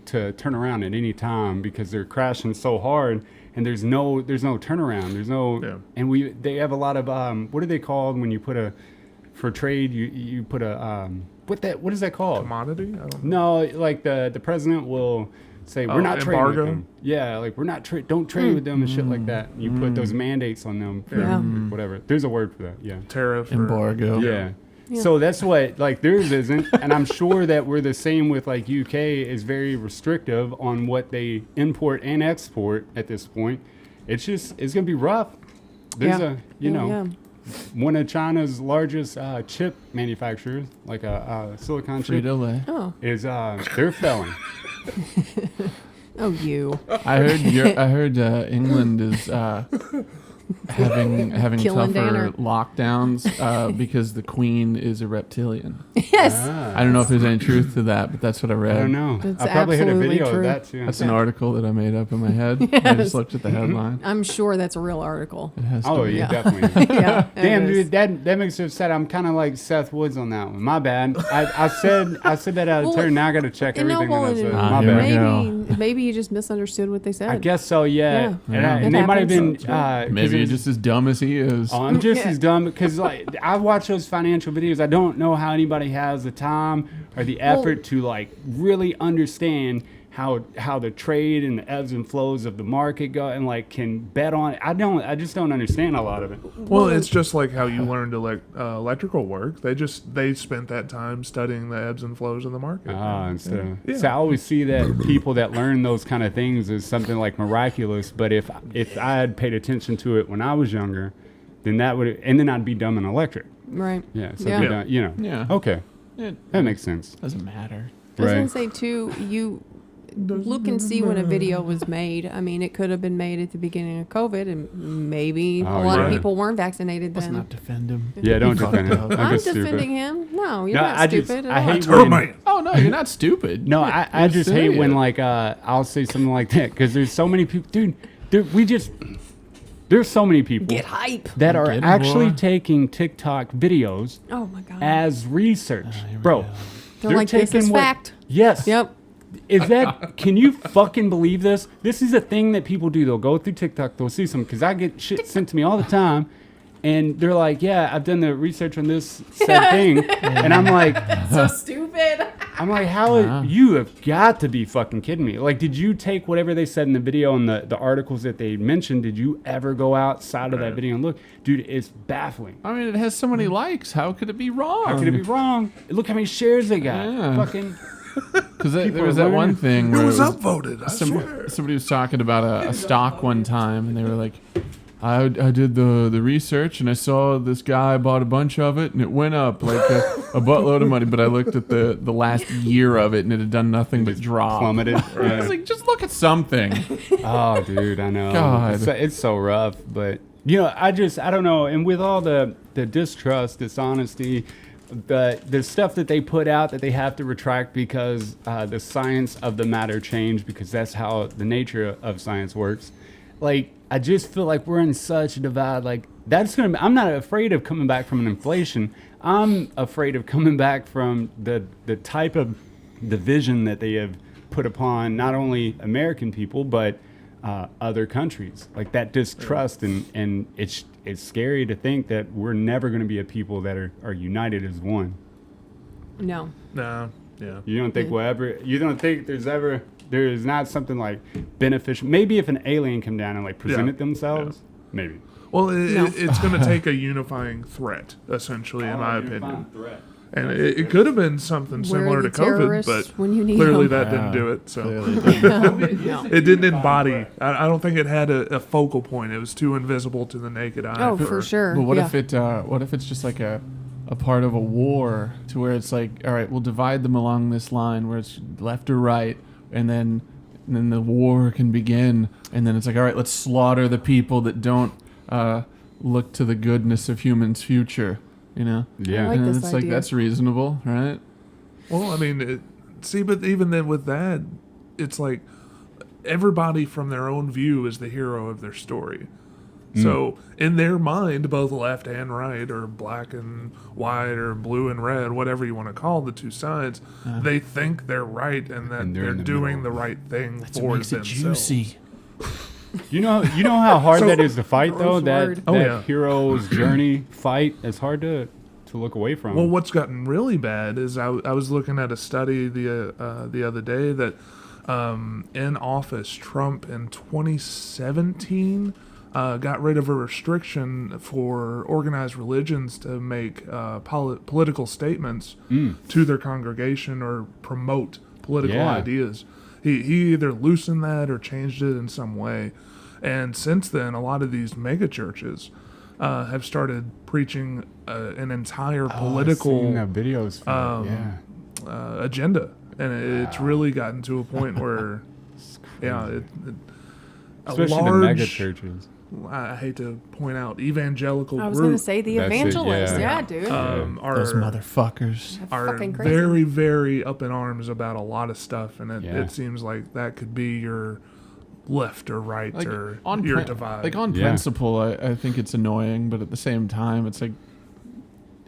turn around at any time because they're crashing so hard, and there's no turnaround. There's no, and they have a lot of what are they called when you put for trade you put what is that called? Commodity? I don't know. No, like the president will say we're not trading with them. Yeah, like we're not don't trade with them and shit like that. You put those mandates on them for whatever. There's a word for that. Yeah. Tariff. Embargo. Yeah. So that's what like theirs isn't, and I'm sure that we're the same with like UK is very restrictive on what they import and export at this point. It's gonna be rough. There's one of China's largest chip manufacturers, like a silicon chip, Frito-Lay. is they're failing. Oh, you. I heard England is having Killing tougher Danner. lockdowns because the Queen is a reptilian. Yes. I don't know if there's any truth to that, but that's what I read. I don't know. That's I probably hit a absolutely video true. of that too. That's an article that I made up in my head. I just looked at the headline. I'm sure that's a real article. It has to Oh be. yeah, definitely. Yeah. Damn, it is. dude, that makes me upset. I'm kind of like Seth Woods on that one. My bad. I said that out of Well, turn. Now I got to check you know, everything that I said. well, My here bad. we go. Maybe you just misunderstood what they said. I guess so. Yeah. Yeah. And they might have been. Maybe you're just as dumb as he is. Oh, I'm just as dumb because like I watch those financial videos. I don't know how anybody has the time or the effort to like really understand how the trade and the ebbs and flows of the market go and like can bet on it. I just don't understand a lot of it. Well, it's just like how you learned electrical work. They spent that time studying the ebbs and flows of the market. So I always see that people that learn those kind of things is something like miraculous. But if I had paid attention to it when I was younger, then then I'd be dumb and electric. Right. Yeah. So Yeah. Yeah. Okay. That makes sense. Doesn't matter. I was Right. gonna say too, you look and see when a video was made. I mean, it could have been made at the beginning of COVID, and maybe a lot of people weren't vaccinated Let's then. not defend him. Yeah, don't defend him. I'm just stupid. defending him. No, you're No, not I just- stupid. I at all. hate Termite. Oh no, you're not stupid. No, You're- I you're just hate when serious. like I'll say something like that because there's so many people, dude. There's so many people Get hype. that are Get 'em, actually boy. taking TikTok videos Oh my god. as research, here we bro. go. They're like, this is fact. Yes. Yep. Is that? Can you fucking believe this? This is a thing that people do. They'll go through TikTok. They'll see some because I get shit sent to me all the time, and they're like, "Yeah, I've done the research on this said thing," and I'm like, So stupid. how you have got to be fucking kidding me? Like, did you take whatever they said in the video and the articles that they mentioned? Did you ever go outside of that video and look, dude? It's baffling. I mean, it has so many likes. How could it be wrong? How could it be wrong? Look how many shares they got. Yeah. Fucking. Because there People was are that one learning. thing It where was upvoted. I swear. somebody was talking about a stock one time, and they were like, I did the research, and I saw this guy bought a bunch of it, and it went up like a buttload of money. But I looked at the last year of it, and it had done nothing but drop. Plummeted. I was like, just look at something. Oh, dude, I know. God. It's so rough, but I don't know. And with all the distrust, dishonesty, the stuff that they put out that they have to retract because the science of the matter changed because that's how the nature of science works. Like, I just feel like we're in such a divide. Like, I'm not afraid of coming back from an inflation. I'm afraid of coming back from the type of division that they have put upon not only American people, but other countries. Like that distrust, and it's scary to think that we're never going to be a people that are united as one. No. No. Yeah. You don't think you don't think there's not something like beneficial. Maybe if an alien come down and like presented themselves, maybe. Well, No. it's going to take a unifying threat, essentially, in my You're a opinion. fine threat. And it could have been something Where similar are to the COVID, terrorists but when you need clearly them? that didn't do it. So No. it didn't embody. I don't think it had a focal point. It was too invisible to the naked eye. Oh, for sure. But what yeah. if it's just like a a part of a war to where it's like, all right, we'll divide them along this line where it's left or right, and then the war can begin, and then it's like, all right, let's slaughter the people that don't look to the goodness of humans' future, you know? Yeah. I like And this it's idea. like, that's reasonable, right? Well, I mean, but even then with that, it's like everybody from their own view is the hero of their story. So in their mind, both left and right, or black and white, or blue and red, whatever you want to call the two sides, they think they're right and that And they're they're in the doing middle. the right thing That's what for makes it themselves. juicy. You know how hard that is to fight, though. Gross That word. Oh, that yeah. hero's journey fight is hard to look away from. Well, what's gotten really bad is I was looking at a study the other day that in office, Trump in 2017 got rid of a restriction for organized religions to make political statements to their congregation or promote political Yeah. ideas. He either loosened that or changed it in some way. And since then, a lot of these mega churches have started preaching an entire political videos for it, agenda, and it's really gotten to a point where, especially the mega churches. I hate to point out, evangelical I was going to group say the That's it, evangelists. yeah. Yeah, dude. Those are motherfuckers. are fucking crazy. very, very up in arms about a lot of stuff, and Yeah. it seems like that could be your left or right Like or on your prin- divide. like on Yeah. principle, I think it's annoying, but at the same time, it's like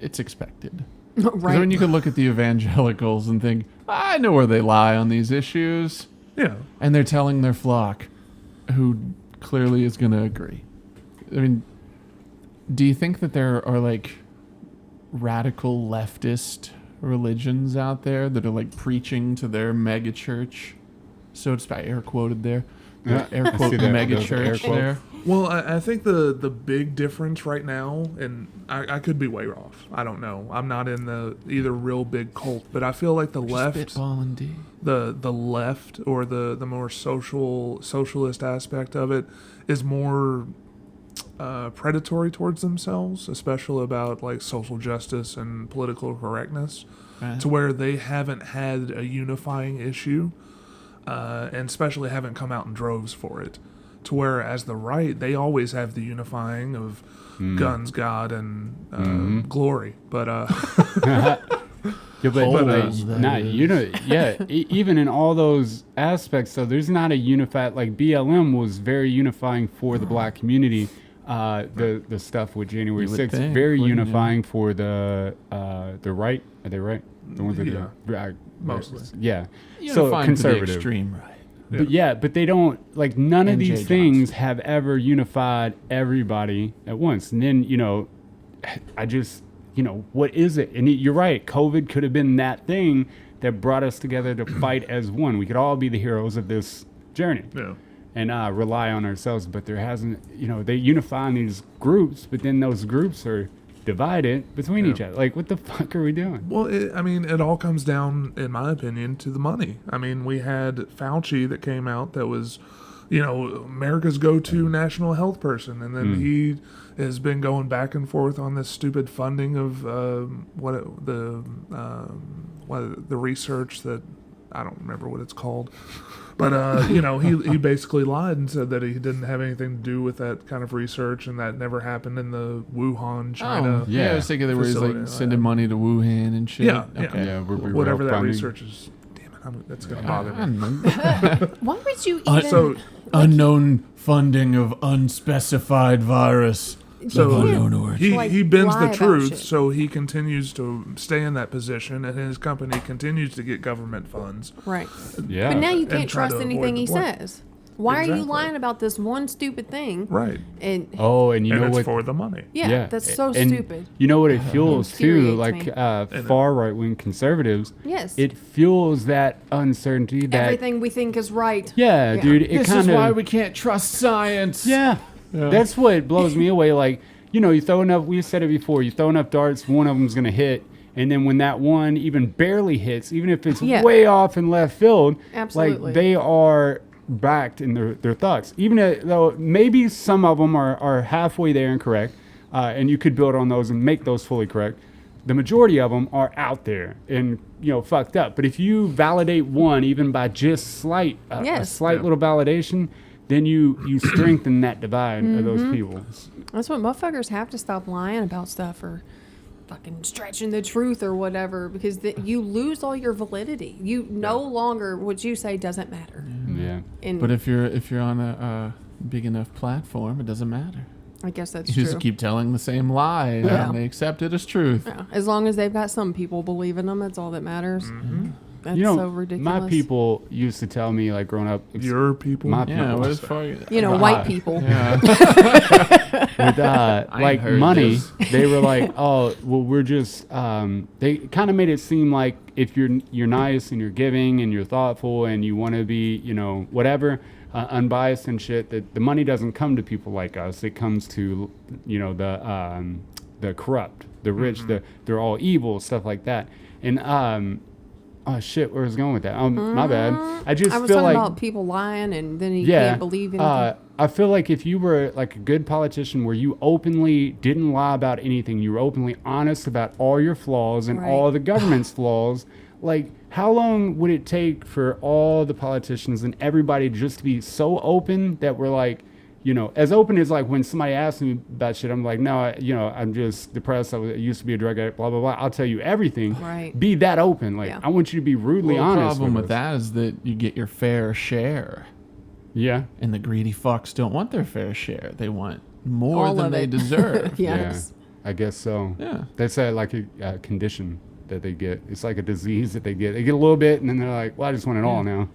it's expected. 'Cause Right. I mean, you could look at the evangelicals and think, I know where they lie on these issues, yeah, and they're telling their flock, who clearly is going to agree. I mean, do you think that there are like radical leftist religions out there that are like preaching to their mega church? So to speak, air quoted there. Yeah, Air I quote see that, mega those air church quotes. there. Well, I think the big difference right now, and I could be way off. I don't know. I'm not in the either real big cult, but I feel like the left, Spitballing D. the left or the more socialist aspect of it is more predatory towards themselves, especially about like social justice and political correctness, Right. to where they haven't had a unifying issue, and especially haven't come out in droves for it. To where as the right, they always have the unifying of guns, God, and glory. But Yeah, but Holes, that not is. even in all those aspects, though, there's not a unified, like BLM was very unifying for the black community. The stuff with January You would 6th, think, very wouldn't you? unifying for the right. Are they right? The ones that Yeah, mostly. Yeah. Unifying to the conservative. extreme right. But they don't, like, none of And these Jay things Johnson. have ever unified everybody at once. And then, I just, what is it? And you're right, COVID could have been that thing that brought us together to fight as one. We could all be the heroes of this journey yeah. and rely on ourselves. But there hasn't, they unify in these groups, but then those groups are divided between each other. Like, what the fuck are we doing? Well, it all comes down, in my opinion, to the money. I mean, we had Fauci that came out that was, America's go-to national health person, and then he has been going back and forth on this stupid funding of the research that I don't remember what it's called. But, he basically lied and said that he didn't have anything to do with that kind of research, and that never happened in the Wuhan, China. Oh, yeah, I was thinking there was facility. like sending money to Wuhan and shit. Yeah, yeah. Okay. Yeah, we Whatever were that funding. research is. Damn it, that's going to I bother me. don't know. Why would you even? So, Unknown funding of unspecified virus. So of unknown origin. he bends lie the about truth, shit. so he continues to stay in that position, and his company continues to get government funds. Right. Yeah. But now you and can't try to trust avoid anything the he blame. says. Why are you Exactly. lying about this one stupid thing? Right. And Oh, and you and know it's what? for the money. yeah, that's so and stupid. You know what it fuels too? Infuriates Like me. far right wing conservatives. Yes. It fuels that uncertainty. That Everything we think is right. yeah, dude. It This kind is of why we can't trust science. yeah. That's what blows me away. Like you throw enough. We said it before. You throw enough darts, one of them's gonna hit. And then when that one even barely hits, even if it's Yeah. way off in left field, Absolutely. like they are backed in their thoughts. Even though maybe some of them are halfway there and correct, and you could build on those and make those fully correct. the majority of them are out there and, fucked up. But if you validate one, even by just a slight little validation, then you strengthen that divide of those people. That's what motherfuckers have to stop lying about stuff or fucking stretching the truth or whatever, because you lose all your validity. You no longer, what you say doesn't matter. Yeah. But if you're on a big enough platform, it doesn't matter. I guess that's You true. just keep telling the same lie and they accept it as truth. Yeah. As long as they've got some people believing them, that's all that matters. Mm-hmm. That's so ridiculous. My people used to tell me, like, growing up. Your people? My Yeah, people. what is fucking... white people. Yeah. With, like, heard money, this. they were like, oh, well, we're just... they kind of made it seem like if you're nice and you're giving and you're thoughtful and you want to be, whatever... unbiased and shit, that the money doesn't come to people like us. It comes to, the corrupt, the rich, they're all evil, stuff like that. And, oh shit, where was I going with that? My bad. I was feel talking like about people lying and then you can't believe anything. I feel like if you were like a good politician where you openly didn't lie about anything, you were openly honest about all your flaws and all the government's flaws, like, how long would it take for all the politicians and everybody just to be so open that we're like, as open as like when somebody asks me about shit, I'm like, no, I'm just depressed. I used to be a drug addict, blah, blah, blah. I'll tell you everything. Right. Be that open. Like, I want you to be rudely honest. The problem with that is that you get your fair share. Yeah. And the greedy fucks don't want their fair share. They want more All than of they it. deserve. Yes. Yeah, I guess so. Yeah. That's like a condition that they get. It's like a disease that they get. They get a little bit and then they're like, well, I just want it all now.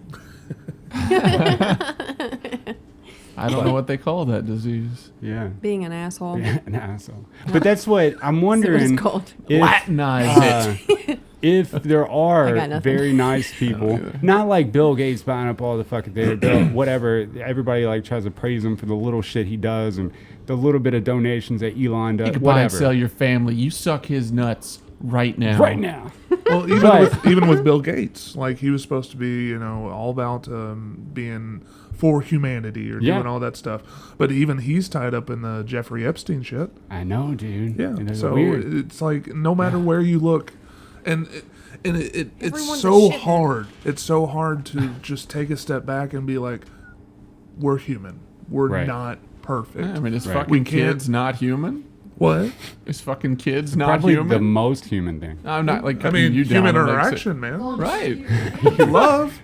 I don't know what they call that disease. Yeah. Being an asshole. Yeah, an asshole. But that's what I'm wondering. That's what it's called. Latinize it. If there I are got nothing. very nice people, not like Bill Gates buying up all the fucking whatever, everybody like tries to praise him for the little shit he does and the little bit of donations that Elon does. You can buy and Whatever. sell your family. You suck his nuts right now. Right now. Well, even with Bill Gates, like he was supposed to be, all about being for humanity or doing all that stuff, but even he's tied up in the Jeffrey Epstein shit. I know, dude. Yeah, And so weird. it's like no matter where you look, and it's Everyone's so a shithead. hard. It's so hard to just take a step back and be like, we're human. We're Right. not perfect. Yeah, I mean, is Right. fucking We can't- kids not human? What? Is fucking kids not Probably human? the most human thing. I'm not like I cutting mean, you down. human I'm like, interaction, man. right. Love.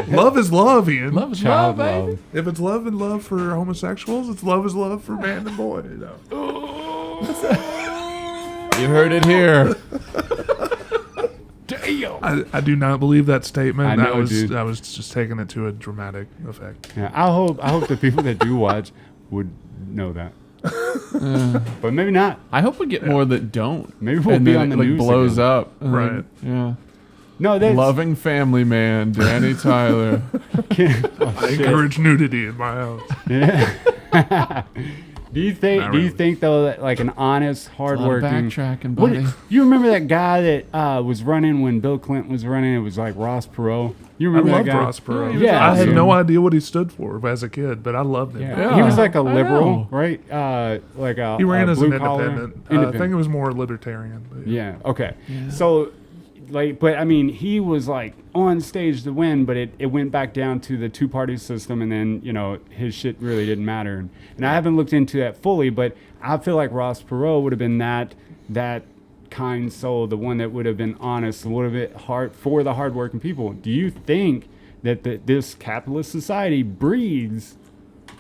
Love is love, Ian. Love is Child love, baby. love. If it's love and love for homosexuals, it's love is love for man and boy. You heard it here. Damn. I do not believe that statement. I know, dude. I was just taking it to a dramatic effect. Yeah, I hope the people that do watch would know that. But maybe not. I hope we get more that don't. Maybe we'll and be then on the it, like, news blows again. up. And Right. yeah. No, that's Loving family man, Danny Tyler. I encourage nudity in my house. Yeah. Do you Not really. think though that like an honest, A lot of hardworking backtracking, What- buddy. you remember that guy that was running when Bill Clinton was running? It was like Ross Perot. You I remember that loved guy? Ross Perot. Yeah, I had dude. no idea what he stood for as a kid, but I loved him. Yeah. He was like a I liberal, know. right? Like a He ran as an blue collar- independent. I think it was more libertarian. But Yeah. Okay. So, like, but I mean, he was like on stage to win, but it went back down to the two-party system, and then his shit really didn't matter. And I haven't looked into that fully, but I feel like Ross Perot would have been that kind soul, the one that would have been honest, and would have been hard for the hardworking people. Do you think that this capitalist society breeds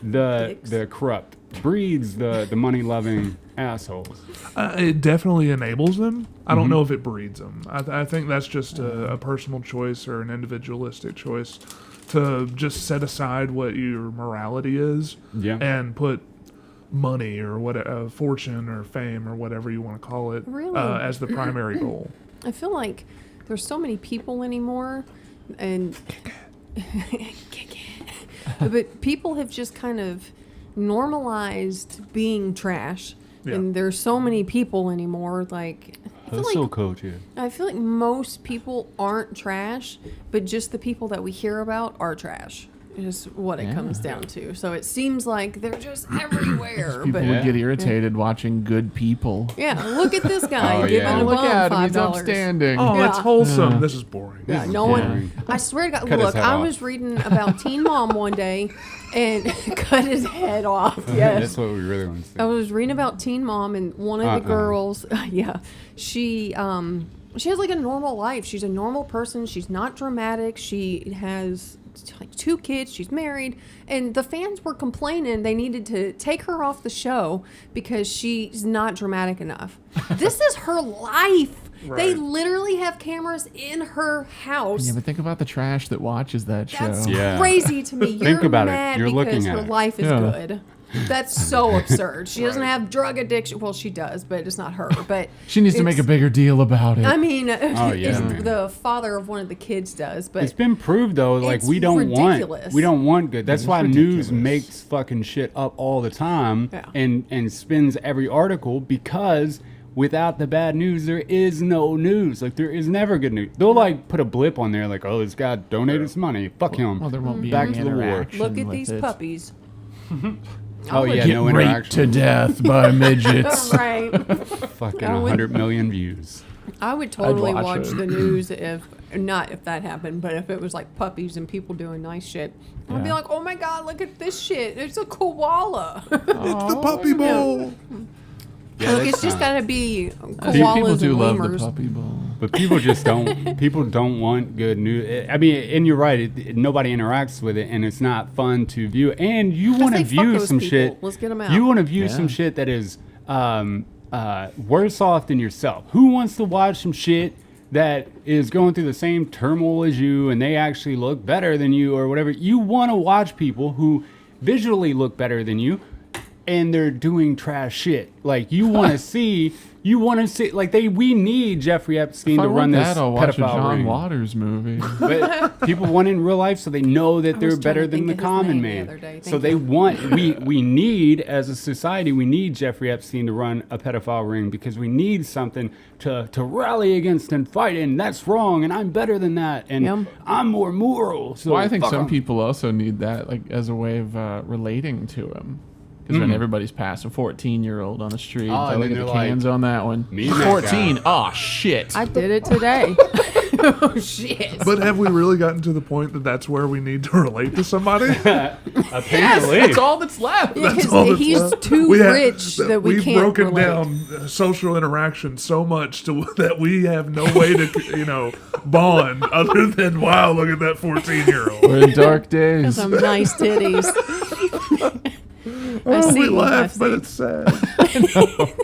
the corrupt, breeds the money-loving assholes? It definitely enables them. I don't know if it breeds them. I think that's just a personal choice or an individualistic choice to just set aside what your morality is and put money or what fortune or fame or whatever you want to call it Really? as the primary goal. I feel like there's so many people anymore, and but people have just kind of normalized being trash, and there's so many people anymore. Like Coach, yeah. I feel like most people aren't trash, but just the people that we hear about are trash. is what it comes down to. So it seems like they're just everywhere. People would get irritated watching good people. Yeah, look at this guy giving a Look bum at him, $5. he's upstanding. Oh, that's wholesome. This is boring. Yeah, no one. I swear to God. Cut his Look, head I off. was reading about Teen Mom one day, and cut his head off. Yes, That's what we really want to see. I was reading about Teen Mom, and one of the girls, she has like a normal life. She's a normal person. She's not dramatic. She has like 2 kids. She's married, and the fans were complaining they needed to take her off the show because she's not dramatic enough. This is her life. Right. They literally have cameras in her house. Yeah, but think about the trash that watches that show. That's Yeah. crazy to me. You're Think about it. mad You're because looking at her it. life is good. That's so absurd. She doesn't Right. have drug addiction. Well, she does, but it's not her. But She needs to make a bigger deal about it. I mean, yeah. the father of one of the kids does. But It's been proved though, like It's we don't ridiculous. want good. That's why ridiculous. news makes fucking shit up all the time Yeah. and spins every article because without the bad news there is no news. Like there is never good news. They'll like put a blip on there like, oh, this guy donated some money. Fuck him. Well, there won't be Back any to the war. interaction look at with these it. puppies. Oh yeah, Get no raped interaction. to death by midgets. Right. Fucking I would- 100 million views. I would totally watch watch it. the news if that happened, but if it was like puppies and people doing nice shit, I'd be Yeah. like, oh my God, look at this shit. It's a koala. The puppy bowl. Yeah, Look, that's it's just not- got to be People koalas do and love the lemurs. puppy bowl. But people just don't. People don't want good news. I mean, and you're right. Nobody interacts with it, and it's not fun to view. And you want to they fuck view those some people. shit. Let's get 'em out. You want to view Yeah. some shit that is worse off than yourself. Who wants to watch some shit that is going through the same turmoil as you, and they actually look better than you, or whatever? You want to watch people who visually look better than you, and they're doing trash shit. Like you want to see. You want to see, like we need Jeffrey Epstein If I to run want this that, I'll watch a pedophile John ring. Waters movie. But people want it in real life, so they know that they're was trying better to than think the of his common name the man. other day. So Thank they you. want we need as a society we need Jeffrey Epstein to run a pedophile ring because we need something to rally against and fight. And that's wrong, and I'm better than that, and Yep. I'm more moral. So Well, I think fuck some 'em. people also need that, like as a way of relating to him. Because when everybody's past a 14-year-old on the street, Oh, I and look then at the they're like, cans on that one. "Me and that 14. guy." Oh shit. I did it today. Oh, shit. But have we really gotten to the point that that's where we need to relate to somebody? Apparently, That's all that's left. Yeah, That's all because that's he's left. too have- rich that we we've can't broken relate. down social interaction so much that we have no way to, bond other than, wow, look at that 14-year-old. We're in dark days. Some nice titties. I see We you, laugh, I but see. it's sad.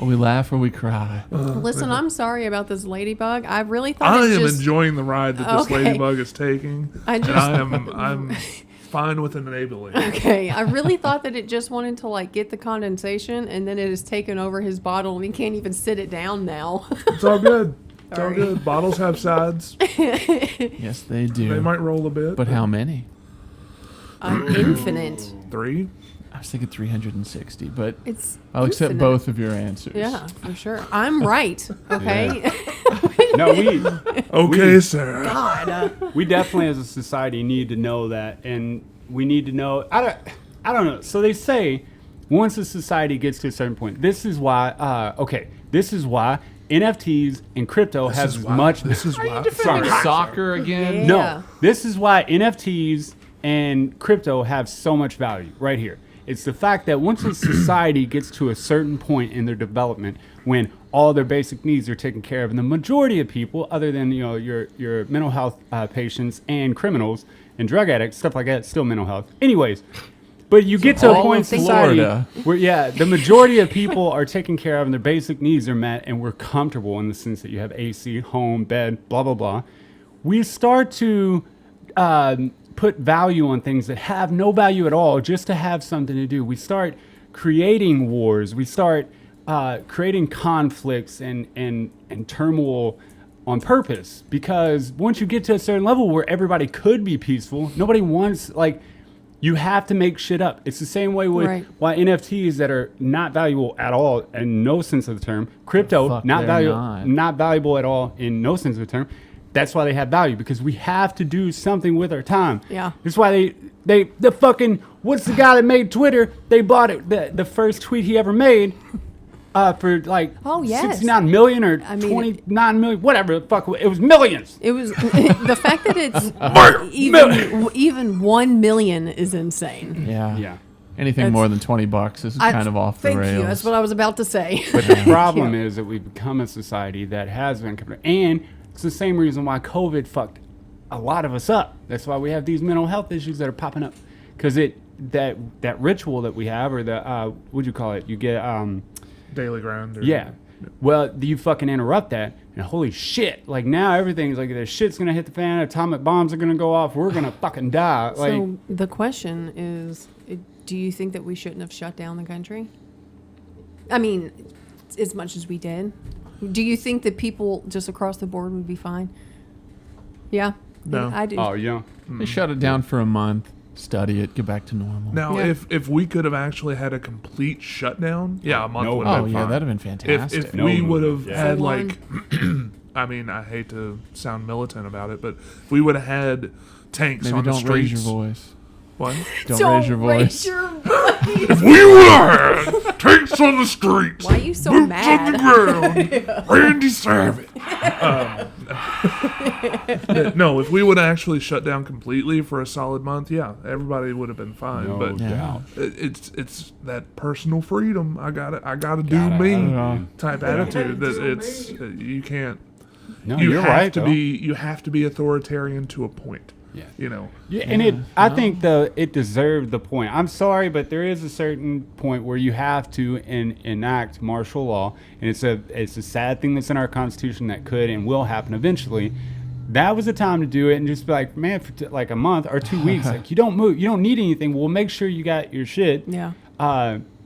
We laugh or we cry. Listen, I'm sorry about this ladybug. I really thought I it am just. enjoying the ride that this Okay. ladybug is taking. I And just- I'm fine with enabling. Okay, I really thought that it just wanted to like get the condensation, and then it has taken over his bottle, and he can't even sit it down now. It's all good. It's all Sorry. good. Bottles have sides. Yes, they do. They might roll a bit. But how many? Infinite. 3? I was thinking 360, but It's. I'll accept infinite. both of your answers. Yeah, for sure. I'm right. Okay. no, Okay, sir. God. we definitely as a society need to know that, and we need to know. I don't know. So they say once a society gets to a certain point, this is why. This is why NFTs and crypto has is as why. much. This is why. Defending Sorry. soccer again? Yeah. No, this is why NFTs and crypto have so much value right here. It's the fact that once a society gets to a certain point in their development when all their basic needs are taken care of, and the majority of people, other than your mental health patients and criminals and drug addicts, stuff like that, still mental health. Anyways, but you get to a all point in of society Florida. where the majority of people are taken care of and their basic needs are met, and we're comfortable in the sense that you have AC, home, bed, blah blah blah. We start to put value on things that have no value at all just to have something to do. We start creating wars. We start creating conflicts and turmoil on purpose, because once you get to a certain level where everybody could be peaceful, nobody wants, you have to make shit up. It's the same way with Right. why NFTs that are not valuable at all in no sense of the term, crypto Fuck, not they're valuable, not. not valuable at all in no sense of the term. that's why they have value, because we have to do something with our time. Yeah. That's why the fucking, what's the guy that made Twitter? They bought it, the first tweet he ever made for like 69 million or 29 million, whatever the fuck. It was millions. It was the fact that it's even 1 million is insane. Yeah. Anything more than $20 is kind of off the rails. Thank you. That's what I was about to say. But the problem is that we've become a society that has been, and it's the same reason why COVID fucked a lot of us up. That's why we have these mental health issues that are popping up, because that ritual that we have, or the what'd you call it? You get daily grind. Well, you fucking interrupt that, and holy shit! Like now everything's like, the shit's gonna hit the fan. Atomic bombs are gonna go off. We're gonna fucking die. So the question is, do you think that we shouldn't have shut down the country? I mean, as much as we did. Do you think that people just across the board would be fine? Yeah. No. I do. Oh yeah. They shut it down for a month, study it, get back to normal. Now, if we could have actually had a complete shutdown, a month would have been fine. That'd have been fantastic. If we would have had I mean, I hate to sound militant about it, but if we would have had tanks on the streets. Maybe don't raise your voice. What? Don't raise your voice. If we would have had tanks on the streets. Why are you so boots mad? on the ground. Randy Savage. No, if we would have actually shut down completely for a solid month, everybody would have been fine. No but doubt. It's that personal freedom. I gotta do me type attitude. That it's you can't. No, you you're have right. to be. You have to be authoritarian to a point. Yeah. You know. Yeah, and I think it deserved the point. I'm sorry, but there is a certain point where you have to enact martial law, and it's a sad thing that's in our Constitution that could and will happen eventually. That was the time to do it, and just be like, man, for like a month or 2 weeks, like you don't move, you don't need anything. We'll make sure you got your shit. Yeah.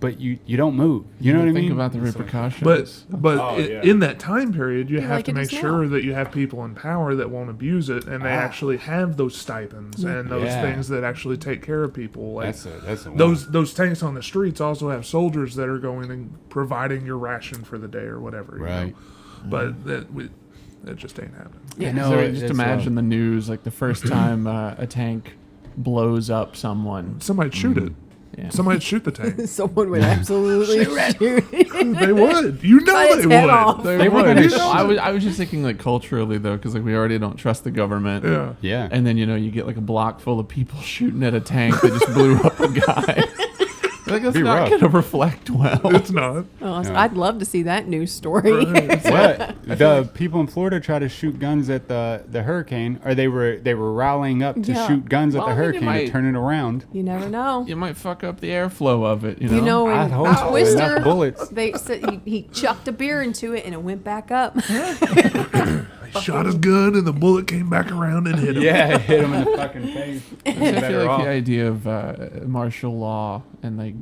But you don't move. You know what I mean? Think about the repercussions. But in that time period, you have like to it make is sure now. that you have people in power that won't abuse it, and they actually have those stipends and those things that actually take care of people. Like that's a those tanks on the streets also have soldiers that are going and providing your ration for the day or whatever. You know? But that just ain't happening. Yeah, just imagine the news, like the first time a tank blows up someone. Somebody'd shoot it. Yeah. Somebody'd shoot the tank. Someone would absolutely shoot it. They would. You know Cut its they head would. off. They were would. gonna I was just thinking like culturally though, because like we already don't trust the government. Yeah. Yeah. And then you get like a block full of people shooting at a tank that just blew up a guy. Like that's not going to reflect well. It's not. Oh, I'd love to see that news story. Right. What? The people in Florida tried to shoot guns at the hurricane, or they were rallying up to shoot guns at the hurricane to turn it around. You never know. You might fuck up the airflow of it. You know, I'd in hope so. Twister, Enough bullets. they said he chucked a beer into it and it went back up. He shot his gun and the bullet came back around and hit him. Yeah, it hit him in the fucking face. I feel like the idea of martial law and like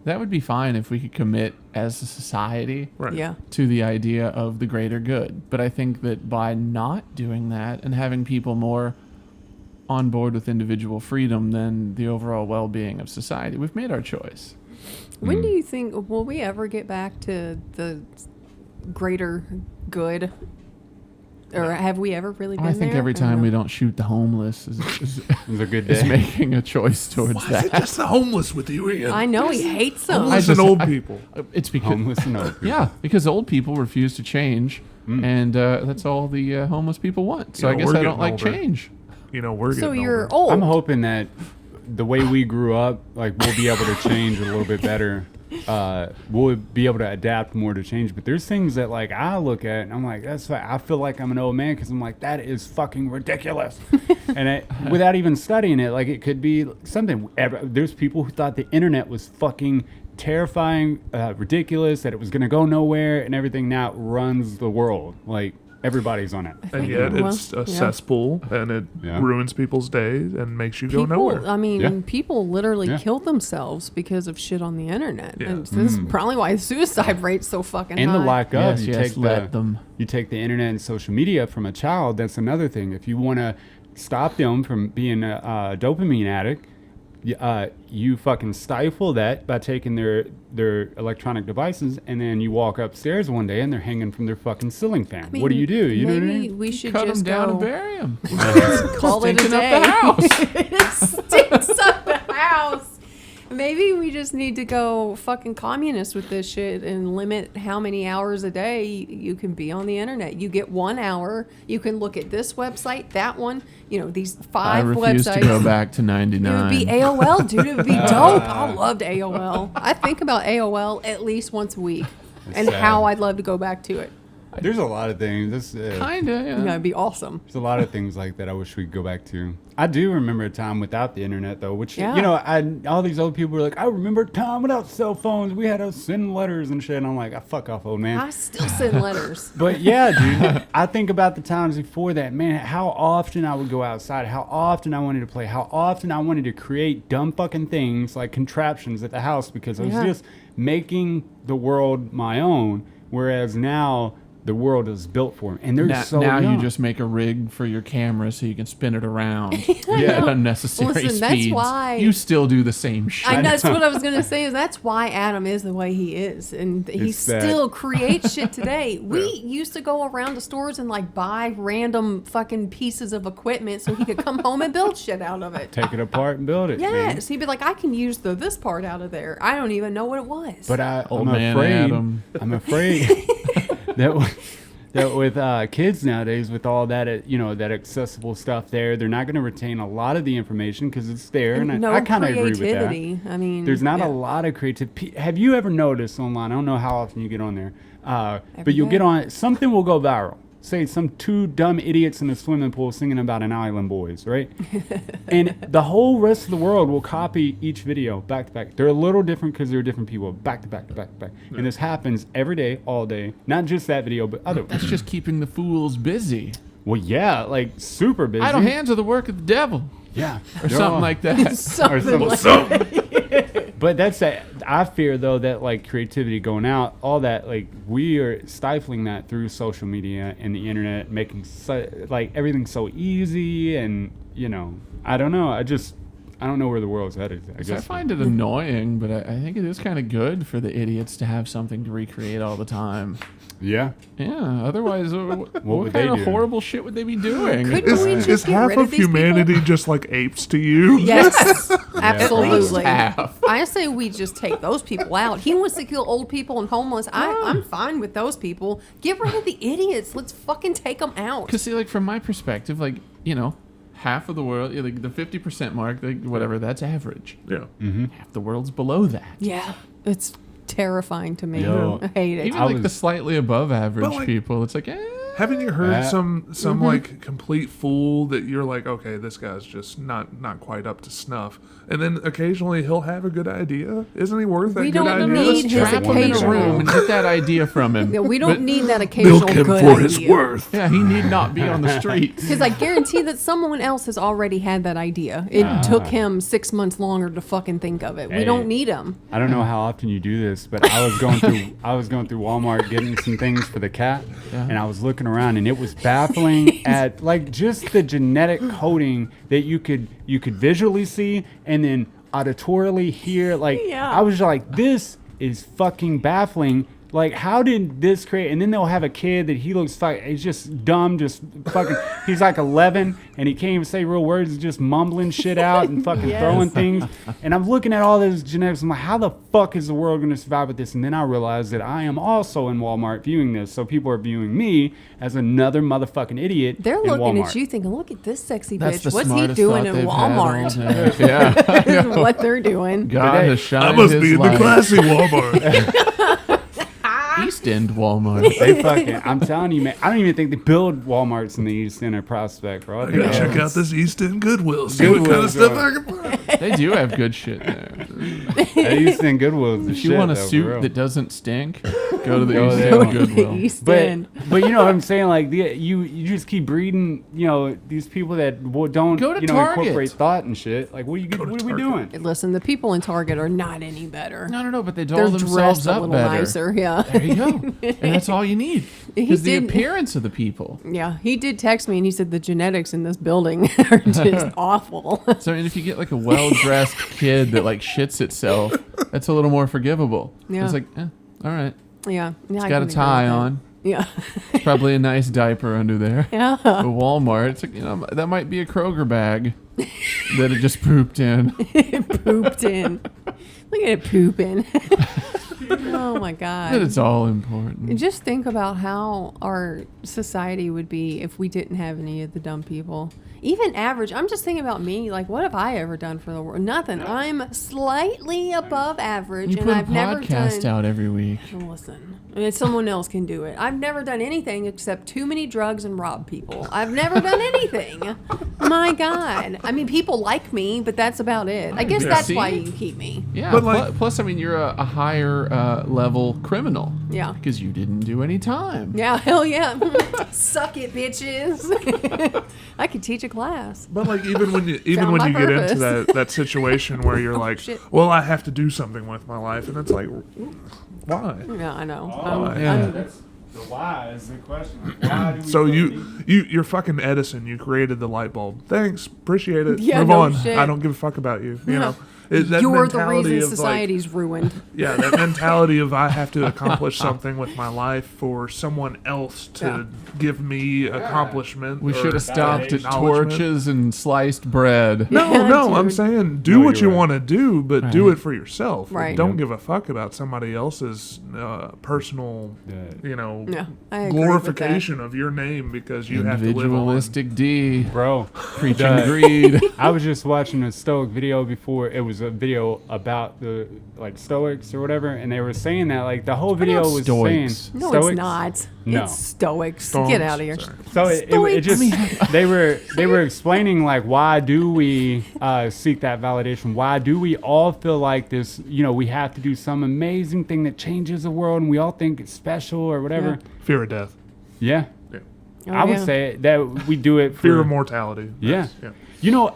that would be fine if we could commit as a society Yeah. to the idea of the greater good. But I think that by not doing that and having people more on board with individual freedom than the overall well-being of society, we've made our choice. When do you think, will we ever get back to the greater good? Or have we ever really been I think there? every time we don't shoot the homeless is a good is day. making a choice towards Why that. is it just the homeless with you, Ian? I know, he hates them. Homeless and old people. It's because Homeless and old people. yeah, because old people refuse to change, and that's all the homeless people want. So I guess we're I don't like getting older. change. We're So getting you're older. old. I'm hoping that the way we grew up, like we'll be able to change a little bit better. We'll be able to adapt more to change. But there's things that like I look at and I'm like, that's fine. I feel like I'm an old man because I'm like, that is fucking ridiculous. And without even studying it, like it could be something. There's people who thought the internet was fucking terrifying, ridiculous, that it was going to go nowhere and everything. Now it runs the world. Like everybody's on it. And yet it's a cesspool and it ruins people's days and makes you go nowhere. I mean, people literally killed themselves because of shit on the internet. Yeah. And this is probably why the suicide rate's so fucking And high. the lack of You take the internet and social media from a child. That's another thing. If you want to stop them from being a dopamine addict, you fucking stifle that by taking their electronic devices, and then you walk upstairs one day and they're hanging from their fucking ceiling fan. What do? You know what I mean? We should Cut just them down go and bury them. call it a Stinking up day. the house. It stinks up the house. Maybe we just need to go fucking communist with this shit and limit how many hours a day you can be on the internet. You get 1 hour. You can look at this website, that one. You know, these 5 websites. I refuse to go back to 99. It would be AOL, dude. It would be dope. I loved AOL. I think about AOL at least once a week and sad. how I'd love to go back to it. There's a lot of things. Kinda, yeah. That'd be awesome. There's a lot of things like that I wish we could go back to. I do remember a time without the internet, though, which, Yeah. you know, all these old people were like, I remember a time without cell phones. We had to send letters and shit. And I'm like, fuck off, old man. I still send letters. But yeah, dude, I think about the times before that, man, how often I would go outside, how often I wanted to play, how often I wanted to create dumb fucking things like contraptions at the house because I was just making the world my own. Whereas now the world is built for them. And they're so now young. you just make a rig for your camera so you can spin it around at unnecessary Listen, that's speeds. why- You still do the same shit. That's what I was going to say is that's why Adam is the way he is. And he It's sad. still creates shit today. We used to go around to stores and like buy random fucking pieces of equipment so he could come home and build shit out of it. Take it apart and build it, man. Yes. He'd be like, I can use this part out of there. I don't even know what it was. But Old I'm man afraid. Adam. I'm afraid that with kids nowadays, with all that that accessible stuff there, they're not going to retain a lot of the information because it's there, and no I kind of agree with creativity. that. I mean, There's not a lot of creativity. Have you ever noticed online? I don't know how often you get on there, but you'll day. get on. Something will go viral. Say some 2 dumb idiots in a swimming pool singing about an Island Boys, right? And the whole rest of the world will copy each video back to back. They're a little different because they're different people, back to back to back to back. Yeah. And this happens every day, all day. Not just that video, but other. That's just keeping the fools busy. Well, yeah, like super busy. Idle hands are the work of the devil. Yeah. Or something like that. something like But that's that. I fear though that like creativity going out, all that, like we are stifling that through social media and the internet, making like everything so easy, and I don't know. I don't know where the world's headed. I find it annoying, but I think it is kind of good for the idiots to have something to recreate all the time. Yeah. Yeah. Otherwise, what would kind they of do? horrible shit would they be doing? Couldn't we just Is get half rid of of these people? humanity just like apes to you? Yes, absolutely. half. I say we just take those people out. He wants to kill old people and homeless. I'm fine with those people. Get rid of the idiots. Let's fucking take them out. Because, see, like, from my perspective, like, half of the world, like the 50% mark, like, whatever, that's average. Yeah. Half the world's below that. Yeah, it's terrifying to me. Yo, I hate it. Even like the slightly above average like- people, it's like, Haven't you heard some like complete fool that you're like, okay, this guy's just not quite up to snuff, and then occasionally he'll have a good idea. Isn't he worth that We good don't idea? need let's his trap him in a occasional- room and get that idea from him. Yeah, we don't But- need that occasional Milk him good for idea. his worth. Yeah, he need not be on the streets. Because I guarantee that someone else has already had that idea. It took him 6 months longer to fucking think of it. We Hey. don't need him. I don't know how often you do this, but I was going through Walmart getting some things for the cat, and I was looking around, and it was baffling at like just the genetic coding that you could visually see and then auditorily hear. Like Yeah. I was like, this is fucking baffling. Like, how did this create? And then they'll have a kid that he looks like he's just dumb, just fucking. He's like 11, and he can't even say real words. He's just mumbling shit out and fucking throwing things. And I'm looking at all this genetics. I'm like, how the fuck is the world going to survive with this? And then I realized that I am also in Walmart viewing this. So people are viewing me as another motherfucking idiot. They're in looking Walmart. at you thinking, look at this sexy That's the bitch. What's he smartest doing thought in they've had all Walmart? day. Yeah. Is what they're doing. God has I shined must his be in the light. classy Walmart. East End Walmart. They fucking, I'm telling you, man, I don't even think they build Walmarts in the East End or Prospect, bro. I gotta check out this East End Goodwill. See what kind Goodwill, of stuff bro. I can find. They do have good shit there. That East End Goodwill is the If shit, you want a though, for suit real. that doesn't stink, go to the Go East there. End Goodwill. East End. But you know what I'm saying? Like you just keep breeding, these people that don't Go to Target. incorporate thought and shit. Like what are we doing? Listen, the people in Target are not any better. No, but they They're doll themselves dressed a up little better. nicer. Yeah. There you go. And that's all you need. He Because the did- appearance of the people. Yeah, he did text me and he said the genetics in this building are just awful. So, I mean, if you get like a well well-dressed kid that like shits itself, that's a little more forgivable. Yeah. It's like, all right. Yeah. It's got a tie on. Yeah. It's probably a nice diaper under there. Yeah. At Walmart, it's like, that might be a Kroger bag that it just pooped in. Pooped in. Look at it pooping. Oh my God. But it's all important. Just think about how our society would be if we didn't have any of the dumb people. Even average. I'm just thinking about me. Like, what have I ever done for the world? Nothing. I'm slightly above average, You and put I've a never podcast done. out every week. Listen, someone else can do it. I've never done anything except too many drugs and rob people. I've never done anything. My God. I mean, people like me, but that's about it. I guess that's why you keep me. Yeah. But like- plus, I mean, you're a higher level criminal. Yeah. Because you didn't do any time. Yeah, hell yeah. Suck it, bitches. I could teach a class. But like even when you Found my get into purpose. that situation where you're like, shit. well, I have to do something with my life, and it's like, why? Yeah, I know. Yeah. That's the why is the question. Like, why do we So feel you're fucking Edison. You created the light bulb. Thanks, appreciate it. Yeah, Move no on. shit. I don't give a fuck about you. You Yeah. know, that You're the mentality reason of, society's ruined. yeah, that mentality of I have to accomplish something with my life for someone else to give me accomplishment. We or should have stopped at acknowledgement. torches and sliced bread. No, Yeah, no, I'm dude. saying do No, what you you're right. want to do, but do it for yourself. Right. Don't give a fuck about somebody else's personal, Yeah. Yeah, I agree glorification of your name because you have to live on. Individualistic D. Bro, Preaching greed. I was just watching a Stoic video before. It was a video about the like Stoics or whatever, and they were saying that like the whole video not was Stoics. saying No, Stoics? it's not. No. It's Stoics. Stoics, Get out of here. sorry. So it just Stoics. they were explaining like why do we seek that validation? Why do we all feel like this? We have to do some amazing thing that changes the world, and we all think it's special or whatever. Fear of death. Yeah, Yeah. Oh, I would yeah. say that we do it for Fear of mortality. Yeah. That's-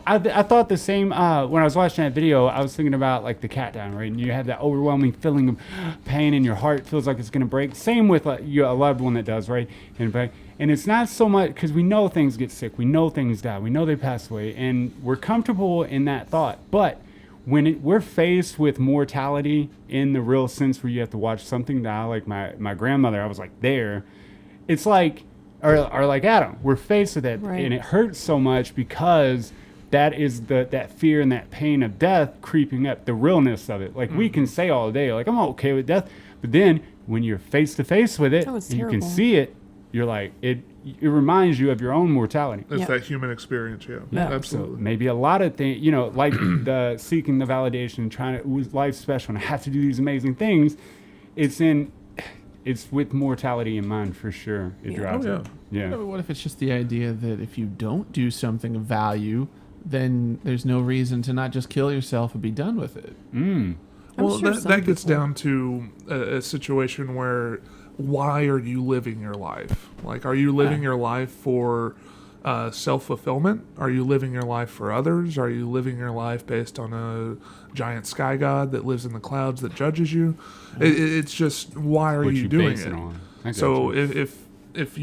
I thought the same when I was watching that video. I was thinking about like the cat down, right? And you have that overwhelming feeling of pain and your heart feels like it's going to break. Same with like, a loved one that does, right? And it's not so much because we know things get sick. We know things die. We know they pass away. And we're comfortable in that thought. But when we're faced with mortality in the real sense where you have to watch something die, like my grandmother, I was like there. It's like, or like Adam, we're faced with it, Right. and it hurts so much because that is that fear and that pain of death creeping up, the realness of it. Like we can say all day, like I'm okay with death, but then when you're face to face with it, Oh, it's and you can terrible. see it, you're like it reminds you of your own mortality. It's Yep. that human experience. Yeah. Yeah. Absolutely. So maybe a lot of things, like the seeking the validation, trying to life's special, and I have to do these amazing things. It's with mortality in mind for sure. It drives Oh, it. Yeah. But what if it's just the idea that if you don't do something of value, then there's no reason to not just kill yourself and be done with it? Well, sure that some gets people- down to a situation where why are you living your life? Like, are you living your life for self-fulfillment? Are you living your life for others? Are you living your life based on a giant sky god that lives in the clouds that judges you? It's just, why are What you you doing base it? it on. I got So you. if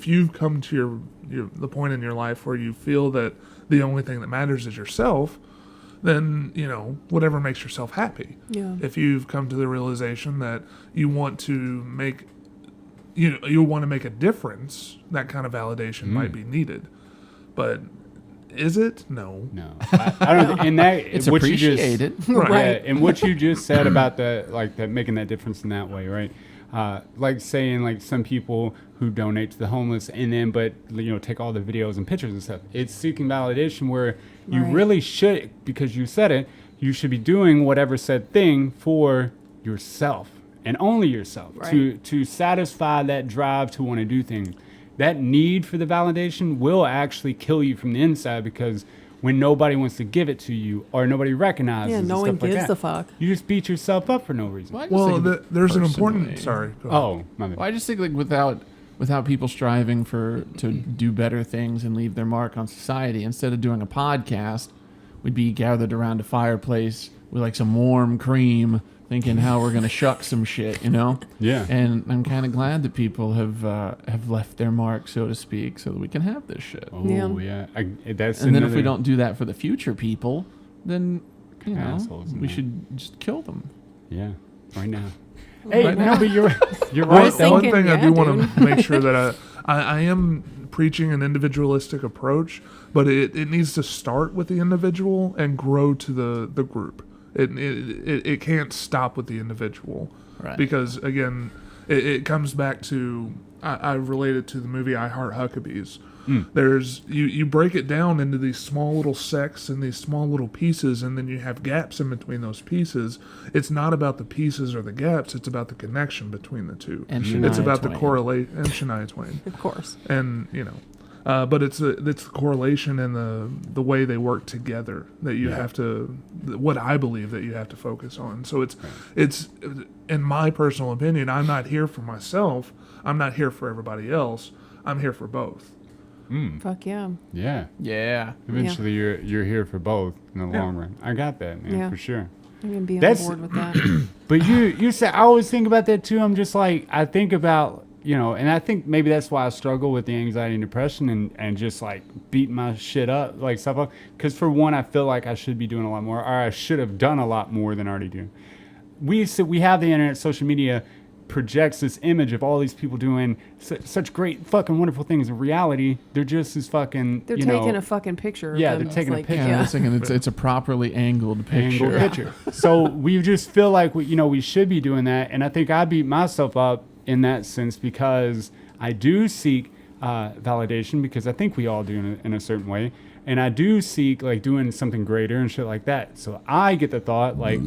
you've come to the point in your life where you feel that the only thing that matters is yourself, then whatever makes yourself happy. Yeah. If you've come to the realization that you want to make you want to make a difference, that kind of validation might be needed. But is it? No. No, I don't. And that It's what you just- appreciated. Right. Yeah, and what you just said about that making that difference in that way, right? Like saying like some people who donate to the homeless and then but take all the videos and pictures and stuff. It's seeking validation where you Right. really should, because you said it, you should be doing whatever said thing for yourself and only yourself to satisfy that drive to want to do things. That need for the validation will actually kill you from the inside, because when nobody wants to give it to you or nobody recognizes Yeah, and no one stuff like gives that, a fuck. you just beat yourself up for no reason. Well, I just Well, think of it there's an personally. important. Sorry. Go ahead. Oh, my bad. Well, I just think like without people striving to do better things and leave their mark on society, instead of doing a podcast, we'd be gathered around a fireplace with like some warm cream, thinking how we're gonna shuck some shit, Yeah. And I'm kind of glad that people have left their mark, so to speak, so that we can have this shit. Oh yeah. That's and then if we don't do that for the future people, then Assholes, we should just kill them. Yeah. Right now. Hey, no, but you're I was right. One thinking, thing I yeah, do want dude. to make sure that I am preaching an individualistic approach, but it needs to start with the individual and grow to the group. It can't stop with the individual, Right. because again, it comes back to I relate it to the movie I Heart Huckabees. There's you break it down into these small little sects and these small little pieces, and then you have gaps in between those pieces. It's not about the pieces or the gaps; it's about the connection between the two. And It's Shania about the Twain. correlation and Shania Twain, Of course. and but it's the correlation and the way they work together that you have to, what I believe that you have to focus on. So it's in my personal opinion, I'm not here for myself. I'm not here for everybody else. I'm here for both. Fuck yeah. Yeah. Yeah. Eventually, you're here for both in the long run. I got that, man, Yeah. for sure. I'm going to be That's- on board with that. But you said, I always think about that too. I'm just like, I think about, and I think maybe that's why I struggle with the anxiety and depression and just like beating my shit up, like stuff up. Because for one, I feel like I should be doing a lot more, or I should have done a lot more than I already do. We have the internet, social media projects this image of all these people doing such great fucking wonderful things. In reality, they're just as fucking, They're taking a fucking picture. of Yeah, them. they're taking a It's picture. Yeah, Yeah. it's a properly angled picture. angled picture. So we just feel like we should be doing that, and I think I beat myself up in that sense because I do seek validation, because I think we all do in a certain way, and I do seek like doing something greater and shit like that. So I get the thought like,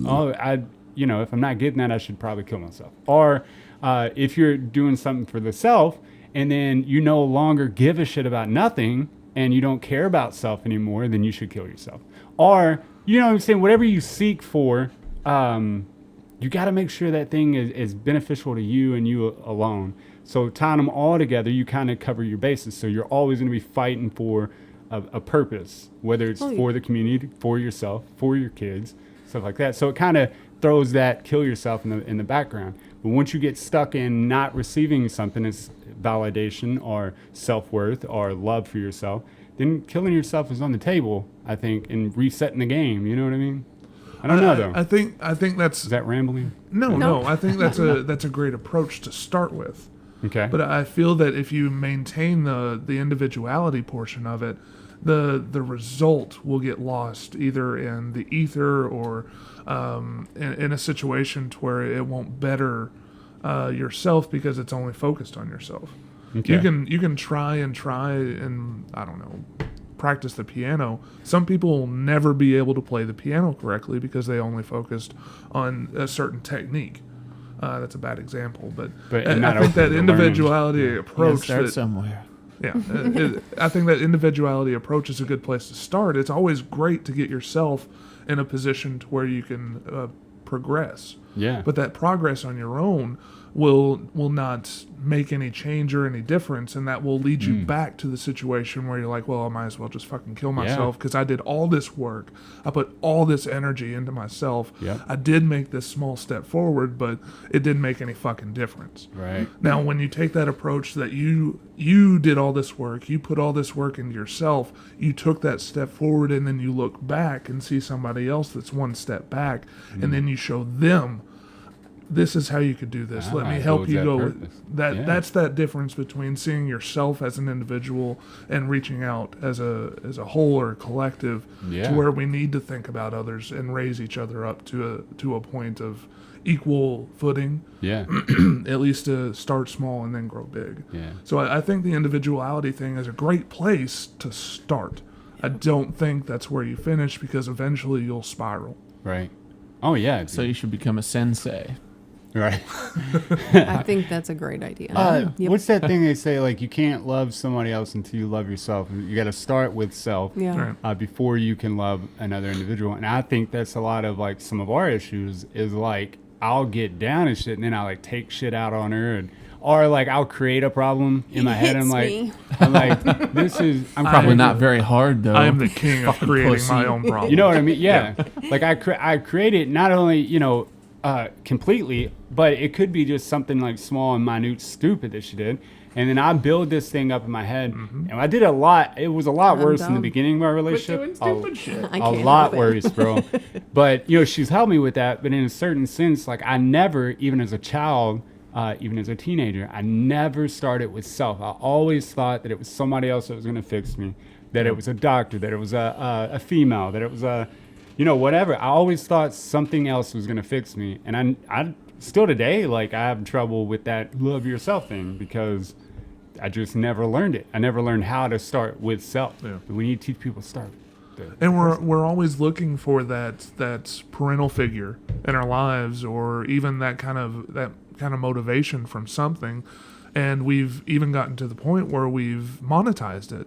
if I'm not getting that, I should probably kill myself. Or if you're doing something for the self, and then you no longer give a shit about nothing, and you don't care about self anymore, then you should kill yourself. Or, what I'm saying, whatever you seek for, you got to make sure that thing is beneficial to you and you alone. So tying them all together, you kind of cover your bases. So you're always going to be fighting for a purpose, whether it's for the community, for yourself, for your kids, stuff like that. So it kind of throws that kill yourself in the background. But once you get stuck in not receiving something as validation or self-worth or love for yourself, then killing yourself is on the table, I think, and resetting the game. You know what I mean? I don't know though. I think that's Is that rambling? no. I think that's a great approach to start with. Okay. But I feel that if you maintain the individuality portion of it, the result will get lost either in the ether or in a situation to where it won't better yourself because it's only focused on yourself. Okay. You can try and I don't know, practice the piano. Some people will never be able to play the piano correctly because they only focused on a certain technique. That's a bad example, but not I think that open to individuality You gotta approach. start That, somewhere. yeah, I think that individuality approach is a good place to start. It's always great to get yourself in a position to where you can progress. Yeah. But that progress on your own will not make any change or any difference, and that will lead you back to the situation where you're like, well, I might as well just fucking kill myself because I did all this work. I put all this energy into myself. Yep. I did make this small step forward, but it didn't make any fucking difference. Right. Now, when you take that approach that you did all this work, you put all this work into yourself, you took that step forward, and then you look back and see somebody else that's one step back, and then you show them, this is how you could do this. Let me help towards you that go purpose. with that. Yeah. That's that difference between seeing yourself as an individual and reaching out as a whole or a collective Yeah. to where we need to think about others and raise each other up to a point of equal footing, Yeah. at least to start small and then grow big. Yeah. So I think the individuality thing is a great place to start. I don't think that's where you finish because eventually you'll spiral. Right. Oh yeah. So you should become a sensei. Right. I think that's a great idea. Yep. What's that thing they say? Like, you can't love somebody else until you love yourself. You got to start with self Yeah. Right. before you can love another individual. And I think that's a lot of like some of our issues is like I'll get down and shit, and then I like take shit out on her, or like I'll create a problem in my head. I'm like, this is. I'm Probably not very hard though. I am the king of creating pussy. my own problem. You know what I mean? Yeah. Like I create it not only, completely, but it could be just something like small and minute, stupid that she did. And then I build this thing up in my head, and I did a lot. It was a lot worse in the beginning of our relationship. Doing stupid shit. A lot worse, bro. But she's helped me with that. But in a certain sense, like I never, even as a child, even as a teenager, I never started with self. I always thought that it was somebody else that was going to fix me. That it was a doctor. That it was a female. That it was a, whatever. I always thought something else was going to fix me, and I still today, like I have trouble with that love yourself thing because I just never learned it. I never learned how to start with self. Yeah. We need to teach people to start. And we're always looking for that parental figure in our lives, or even that kind of motivation from something. And we've even gotten to the point where we've monetized it.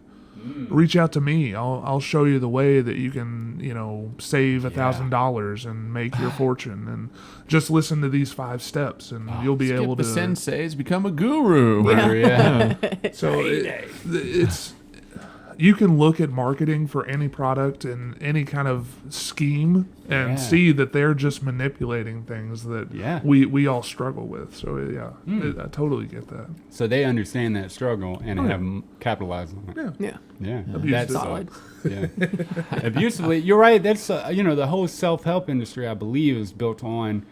Reach out to me. I'll show you the way that you can, save $1,000 and make your fortune. And just listen to these 5 steps, and you'll be able to. The senseis, become a guru. Yeah. So it's. You can look at marketing for any product and any kind of scheme and see that they're just manipulating things that we all struggle with. So, I totally get that. So they understand that struggle and have capitalized on it. Yeah. That's solid. Abusively. You're right. That's, the whole self-help industry, I believe, is built on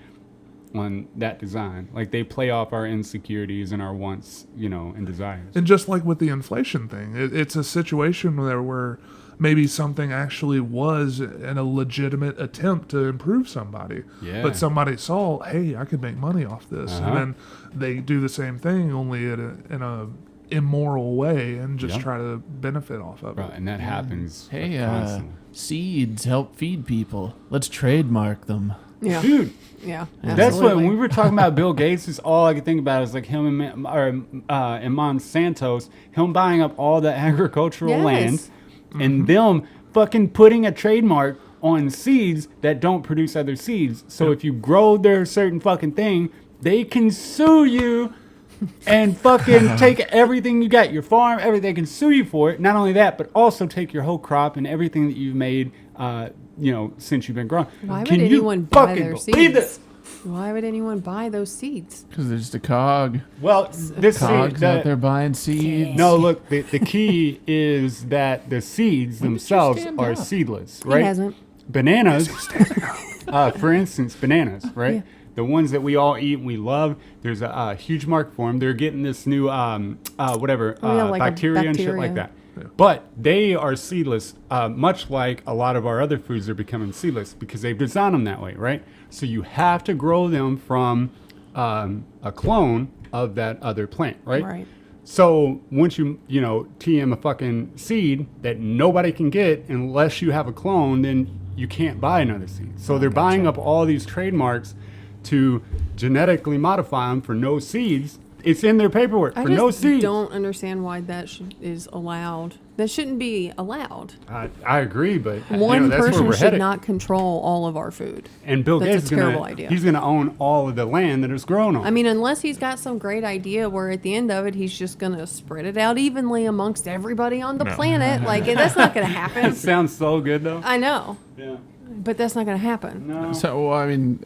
that design. Like they play off our insecurities and our wants, and desires. And just like with the inflation thing, it's a situation where maybe something actually was in a legitimate attempt to improve somebody. Yeah. But somebody saw, hey, I could make money off this. And then they do the same thing, only in a immoral way, and just try to benefit off of it. And that happens. Hey, seeds help feed people. Let's trademark them. Yeah. Dude. Yeah. That's what, when we were talking about Bill Gates, is all I could think about is like him and Monsanto's, him buying up all the agricultural land and them fucking putting a trademark on seeds that don't produce other seeds. So if you grow their certain fucking thing, they can sue you and fucking take everything you got, your farm, everything. They can sue you for it. Not only that, but also take your whole crop and everything that you've made, since you've been growing. Why would anyone buy their seeds? Why would anyone buy those seeds? Because they're just a cog. Well, this cogs out there buying seeds. No, look, the key is that the seeds themselves are seedless, right? He hasn't. Bananas, for instance, bananas, right? Yeah. The ones that we all eat and we love, there's a huge market for them. They're getting this new, bacteria and shit like that. Yeah. But they are seedless, much like a lot of our other foods are becoming seedless because they've designed them that way, right? So you have to grow them from a clone of that other plant, right? Right. So once you TM a fucking seed that nobody can get unless you have a clone, then you can't buy another seed. So they're buying up all these trademarks to genetically modify them for no seeds. It's in their paperwork for no seeds. I don't understand why that is allowed. That shouldn't be allowed. I agree, but one that's person where we're should headed. Not control all of our food. And Bill Gates is terrible idea. He's going to own all of the land that it's grown on. I mean, unless he's got some great idea where at the end of it, he's just going to spread it out evenly amongst everybody on the planet. Like, that's not going to happen. It sounds so good, though. I know. Yeah. But that's not going to happen. No. So, I mean,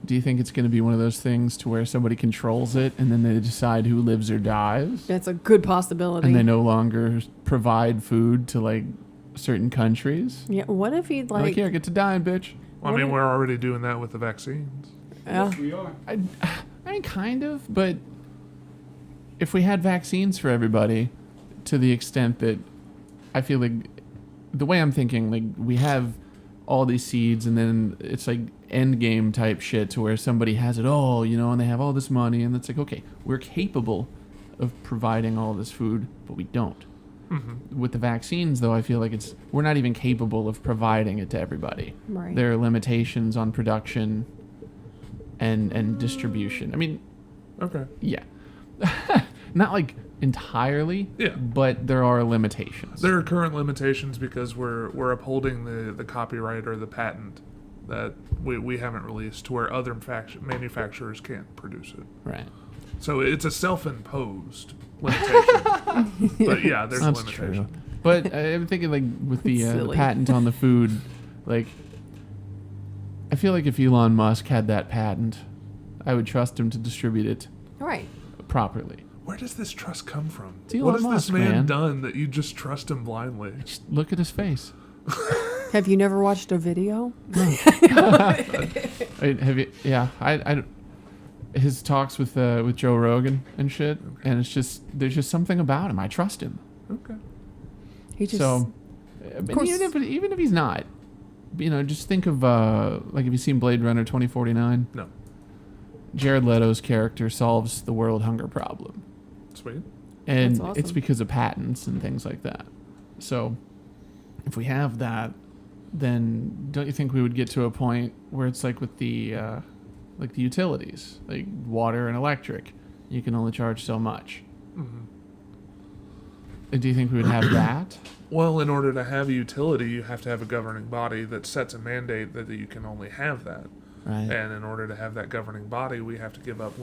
do you think it's going to be one of those things to where somebody controls it and then they decide who lives or dies? That's a good possibility. And they no longer provide food to, like, certain countries? Yeah, what if he'd, like... here, get to dying, bitch. Well, I mean, we're already doing that with the vaccines. Yeah. Yes, we are. I mean, kind of, but if we had vaccines for everybody to the extent that I feel like the way I'm thinking, like, we have all these seeds and then it's like end game type shit to where somebody has it all, and they have all this money and it's like, okay, we're capable of providing all this food, but we don't. Mm-hmm. With the vaccines, though, I feel like we're not even capable of providing it to everybody. Right. There are limitations on production and distribution. I mean, okay. Yeah. Not like entirely, but there are limitations. There are current limitations because we're upholding the copyright or the patent that we haven't released to where other manufacturers can't produce it. Right. So it's a self-imposed limitation. But yeah, there's That's a limitation. True. But I'm thinking like with the patent on the food, like I feel like if Elon Musk had that patent, I would trust him to distribute it Right. properly. Where does this trust come from? It's Elon What has Musk, this man man. done that you just trust him blindly? Just look at his face. Have you never watched a video? Have you? Yeah, I his talks with Joe Rogan and shit, and it's just there's just something about him. I trust him. Okay. He just. So, but even if he's not, just think of like, have you seen Blade Runner 2049? No. Jared Leto's character solves the world hunger problem, Sweet. and That's awesome. it's because of patents and things like that. So, if we have that, then don't you think we would get to a point where it's like with the utilities, like water and electric, you can only charge so much. Mm-hmm. Do you think we would have that? Well, in order to have a utility, you have to have a governing body that sets a mandate that you can only have that. Right. And in order to have that governing body, we have to give up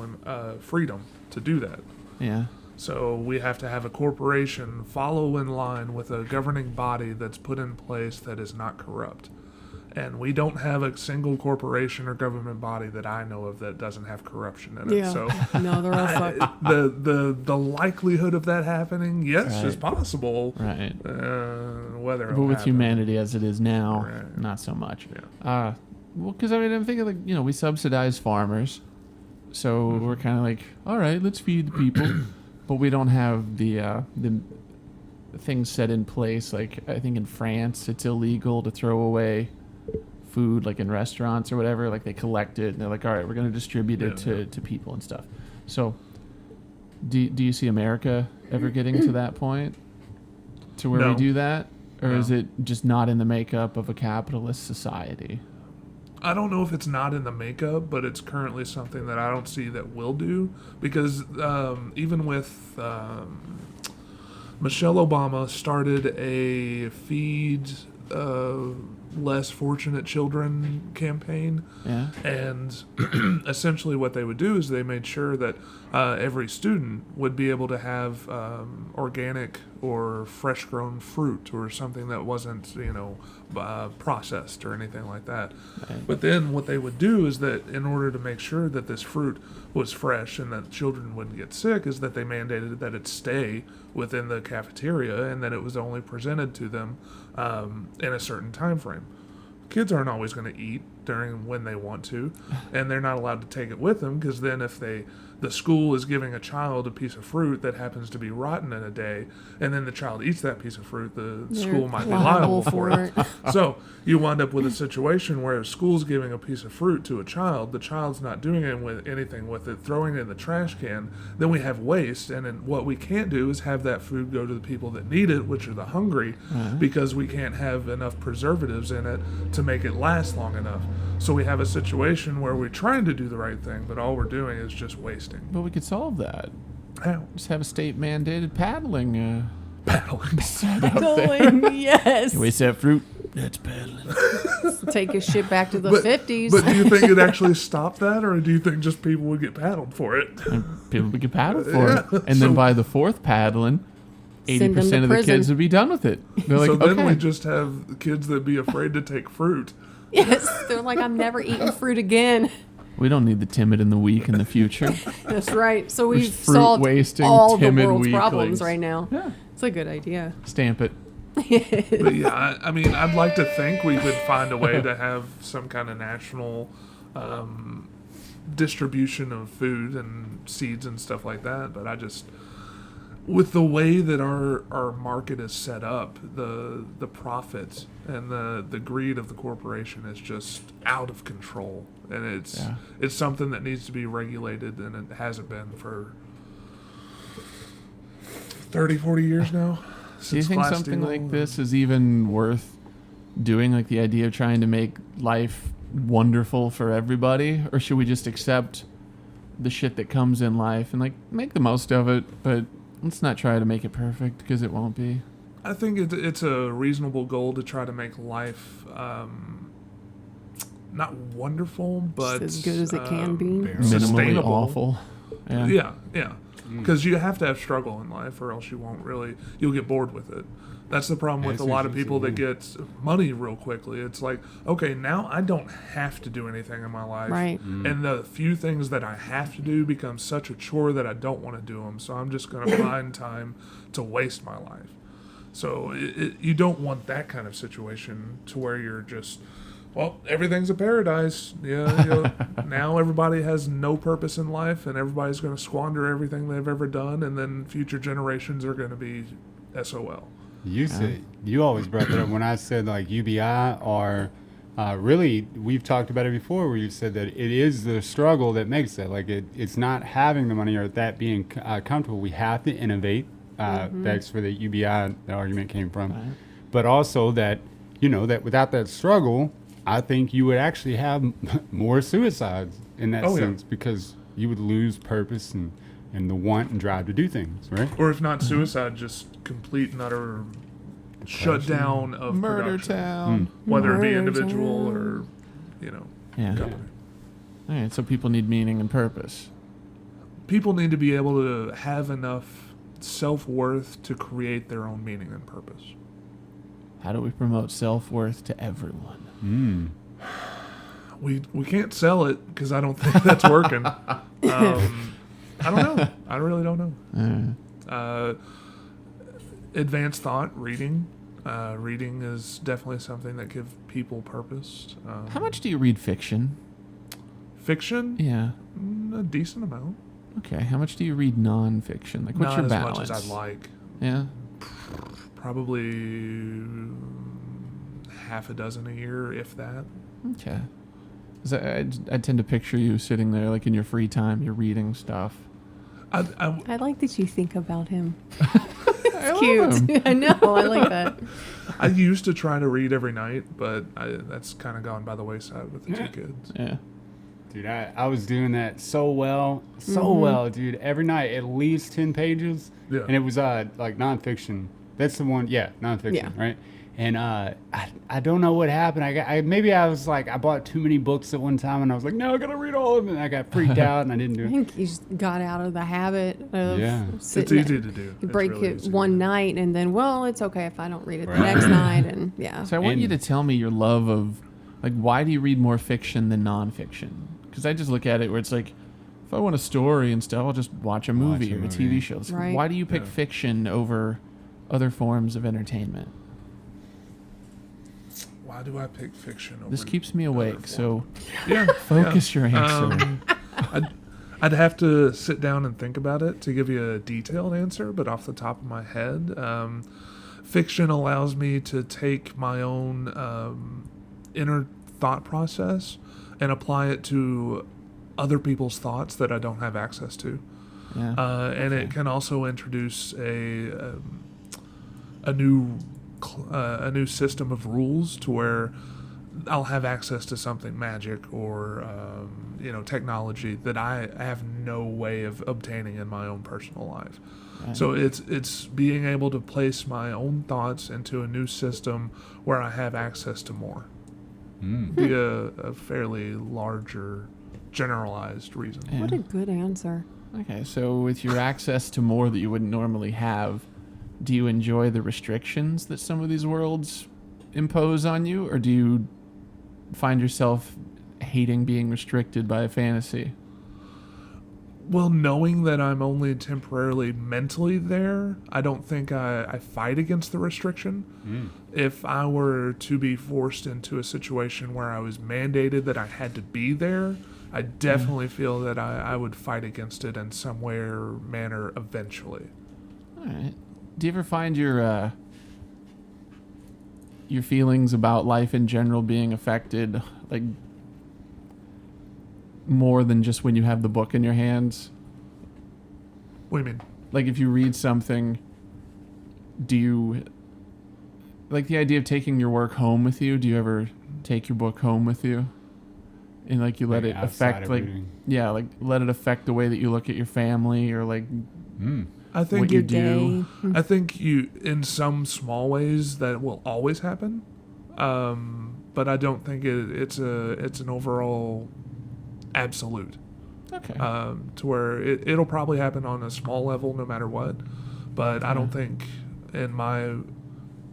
freedom to do that. Yeah. So we have to have a corporation follow in line with a governing body that's put in place that is not corrupt. And we don't have a single corporation or government body that I know of that doesn't have corruption in it. Yeah. So No, they're all fucked. the likelihood of that happening, yes, Right. is possible. Right. Whether But it'll with happen. humanity as it is now, Right. not so much. Yeah. Well, because I'm thinking like we subsidize farmers, so we're kind of like, all right, let's feed the people, but we don't have the things set in place. Like I think in France, it's illegal to throw away food, like in restaurants or whatever. Like they collect it and they're like, all right, we're going to distribute it to people and stuff. So, do you see America ever getting to that point, to where we No. do that, or No. is it just not in the makeup of a capitalist society? I don't know if it's not in the makeup, but it's currently something that I don't see that will do, because even with Michelle Obama started a feed less fortunate children campaign. Yeah. And essentially what they would do is they made sure that every student would be able to have organic or fresh grown fruit or something that wasn't, processed or anything like that. Right. But then what they would do is that in order to make sure that this fruit was fresh and that children wouldn't get sick, is that they mandated that it stay within the cafeteria and that it was only presented to them in a certain time frame. Kids aren't always going to eat during when they want to, and they're not allowed to take it with them, because then if the school is giving a child a piece of fruit that happens to be rotten in a day, and then the child eats that piece of fruit, the school might be liable for it. So you wind up with a situation where a school's giving a piece of fruit to a child, the child's not doing anything with it, throwing it in the trash can, then we have waste, and then what we can't do is have that food go to the people that need it, which are the hungry, because we can't have enough preservatives in it to make it last long enough. So we have a situation where we're trying to do the right thing, but all we're doing is just wasting. But we could solve that. How? Just have a state mandated paddling. Paddling. Going, yes. Waste that fruit. That's paddling. Take your shit back to the But- 50s. But do you think it'd actually stop that, or do you think just people would get paddled for it? And people would get paddled for it. Yeah. And then So- by the fourth paddling, Send them 80% to of the prison. kids would be done with it. They're like, So then okay. we just have kids that be afraid to take fruit. Yes, they're like, I'm never eating fruit again. We don't need the timid and the weak in the future. That's right. So we've There's fruit solved wasting, all the timid world's weaklings. problems right now. Yeah. It's a good idea. Stamp it. But yeah, I mean, I'd like to think we could find a way to have some kind of national distribution of food and seeds and stuff like that. But I just, with the way that our market is set up, the profit and the greed of the corporation is just out of control, and it's something that needs to be regulated, and it hasn't been for 30, 40 years now. Do you think something like this is even worth doing? Like the idea of trying to make life wonderful for everybody? Or should we just accept the shit that comes in life and like make the most of it, but let's not try to make it perfect, because it won't be. I think it's a reasonable goal to try to make life not wonderful, but Just as good as it can be. Minimally sustainable. awful. Yeah. Because you have to have struggle in life, or else you'll get bored with it. That's the problem with a lot of people that get money real quickly. It's like, okay, now I don't have to do anything in my life. Right. And the few things that I have to do become such a chore that I don't want to do them. So I'm just going to find time to waste my life. So you don't want that kind of situation to where you're just, well, everything's a paradise. Yeah, now everybody has no purpose in life, and everybody's going to squander everything they've ever done, and then future generations are going to be SOL. You always brought that up when I said like UBI are really, we've talked about it before where you said that it is the struggle that makes it. Like it's not having the money or that being comfortable. We have to innovate. That's where the UBI the argument came from. Right. But also that, that without that struggle, I think you would actually have more suicides in that sense because you would lose purpose and the want and drive to do things, right? Or if not suicide, just complete and utter shutdown of murder production. town. Whether it be individual or, company. All right, so people need meaning and purpose. People need to be able to have enough self-worth to create their own meaning and purpose. How do we promote self-worth to everyone? We can't sell it because I don't think that's working. I don't know. I really don't know. Advanced thought, reading. Reading is definitely something that gives people purpose. How much do you read fiction? Fiction? Yeah. A decent amount. Okay. How much do you read non-fiction? Like, what's your balance? Not as much as I'd like. Yeah? Probably half a dozen a year, if that. Okay. I tend to picture you sitting there, like in your free time, you're reading stuff. I like that you think about him. It's cute. I know. I like that. I used to try to read every night, but that's kind of gone by the wayside with the two kids. Yeah. Dude, I was doing that so well, dude. Every night, at least 10 pages. Yeah. And it was like nonfiction. That's the one, nonfiction, right? And I don't know what happened. I was like, I bought too many books at one time, and I was like, no, I gotta read all of them. And I got freaked out, and I didn't do it. I think you just got out of the habit of It's easy to do. You break really it one night, and then, well, it's okay if I don't read it the next night, and So I want you to tell me your love of, like, why do you read more fiction than nonfiction? Because I just look at it where it's like, if I want a story and stuff, I'll just watch a movie or a TV show. Like, why do you pick fiction over other forms of entertainment? Why do I pick fiction over This keeps me awake, so yeah, focus your answer. I'd have to sit down and think about it to give you a detailed answer, but off the top of my head, fiction allows me to take my own inner thought process and apply it to other people's thoughts that I don't have access to. Yeah. And it can also introduce a new system of rules to where I'll have access to something magic or technology that I have no way of obtaining in my own personal life. Right. So it's being able to place my own thoughts into a new system where I have access to more. Be a fairly larger, generalized reason. Yeah. What a good answer. Okay, so with your access to more that you wouldn't normally have, do you enjoy the restrictions that some of these worlds impose on you, or do you find yourself hating being restricted by a fantasy? Well, knowing that I'm only temporarily mentally there, I don't think I fight against the restriction. If I were to be forced into a situation where I was mandated that I had to be there, I definitely feel that I would fight against it in some way or manner eventually. All right. Do you ever find your feelings about life in general being affected, like, more than just when you have the book in your hands? What do you mean? Like, if you read something, do you, like, the idea of taking your work home with you? Do you ever take your book home with you? And, like, you let it affect, like, like, let it affect the way that you look at your family or, like, I think what you do. I think in some small ways that will always happen, but I don't think it's an overall absolute. Okay. To where it'll probably happen on a small level no matter what, but I don't think in my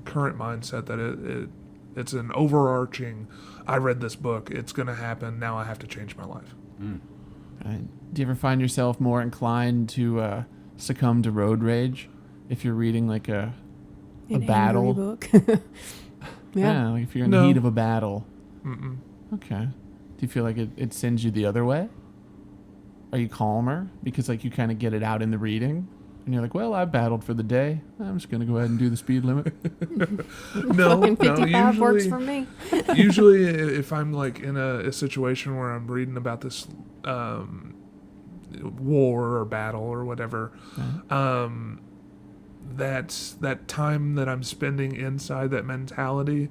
current mindset that it's an overarching, I read this book, it's going to happen, now I have to change my life. Do you ever find yourself more inclined to succumb to road rage if you're reading like a battle book? Yeah, like if you're in the heat of a battle. Okay. Do you feel like it sends you the other way? Are you calmer because like you kind of get it out in the reading? And you're like, well, I battled for the day. I'm just going to go ahead and do the speed limit. No, fucking 55 usually, works for me. Usually if I'm like in a situation where I'm reading about this war or battle or whatever, that time that I'm spending inside that mentality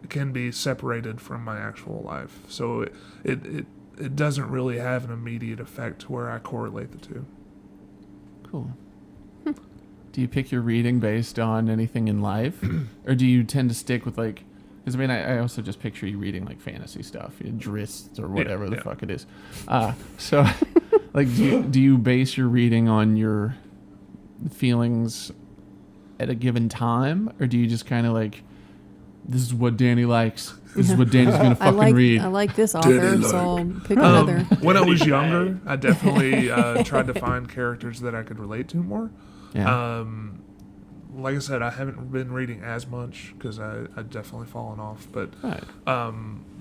can be separated from my actual life. So it doesn't really have an immediate effect where I correlate the two. Cool. Do you pick your reading based on anything in life? Or do you tend to stick with like, because I mean, I also just picture you reading like fantasy stuff, Drizzt or whatever the fuck it is. So like, do you base your reading on your feelings at a given time? Or do you just kind of like, this is what Danny likes. This is what Danny's going to fucking read. I like this author, so I'll pick another. When I was younger, I definitely tried to find characters that I could relate to more. Yeah. Like I said, I haven't been reading as much because I've definitely fallen off. But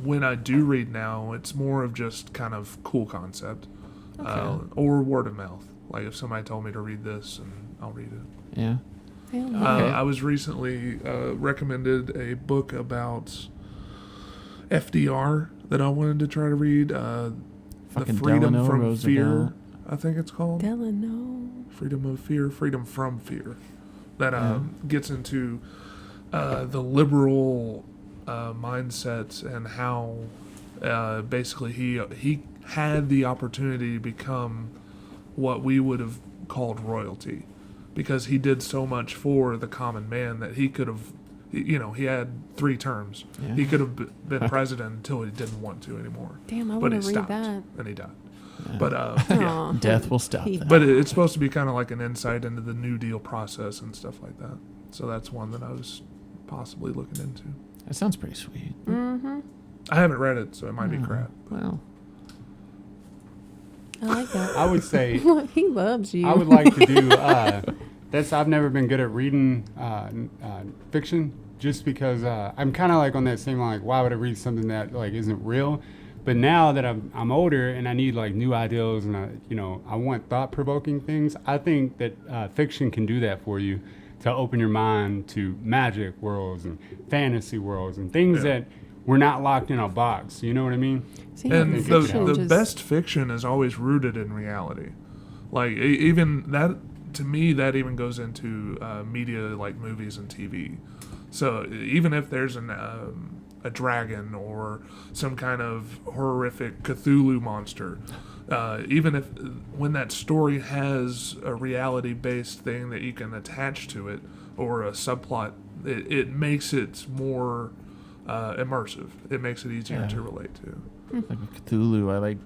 when I do read now, it's more of just kind of cool concept or word of mouth. Like if somebody told me to read this, and I'll read it. Yeah. I was recently recommended a book about FDR that I wanted to try to read. The Freedom Delano from Roosevelt. Fear, I think it's called. Delano. Freedom of Fear, Freedom from Fear. That gets into the liberal mindset and how basically he had the opportunity to become what we would have called royalty, because he did so much for the common man that he could have, he had 3 terms. Yeah. He could have been president until he didn't want to anymore. Damn, I want to read that. And he died. Yeah. But death will stop that. But it's supposed to be kind of like an insight into the New Deal process and stuff like that. So that's one that I was possibly looking into. That sounds pretty sweet. Mm-hmm. I haven't read it, so it might be crap. Well, I like that. I would say he loves you. I would like to do I've never been good at reading fiction, just because I'm kind of like on that same line, like, why would I read something that like isn't real? But now that I'm older and I need like new ideas and I want thought-provoking things, I think that fiction can do that for you, to open your mind to magic worlds and fantasy worlds and things that we're not locked in a box. You know what I mean? See, and the best fiction is always rooted in reality. Like even that, to me, that even goes into media like movies and TV. So even if there's a dragon or some kind of horrific Cthulhu monster, even if when that story has a reality-based thing that you can attach to it or a subplot, it makes it more immersive. It makes it easier to relate to. Like with Cthulhu, I like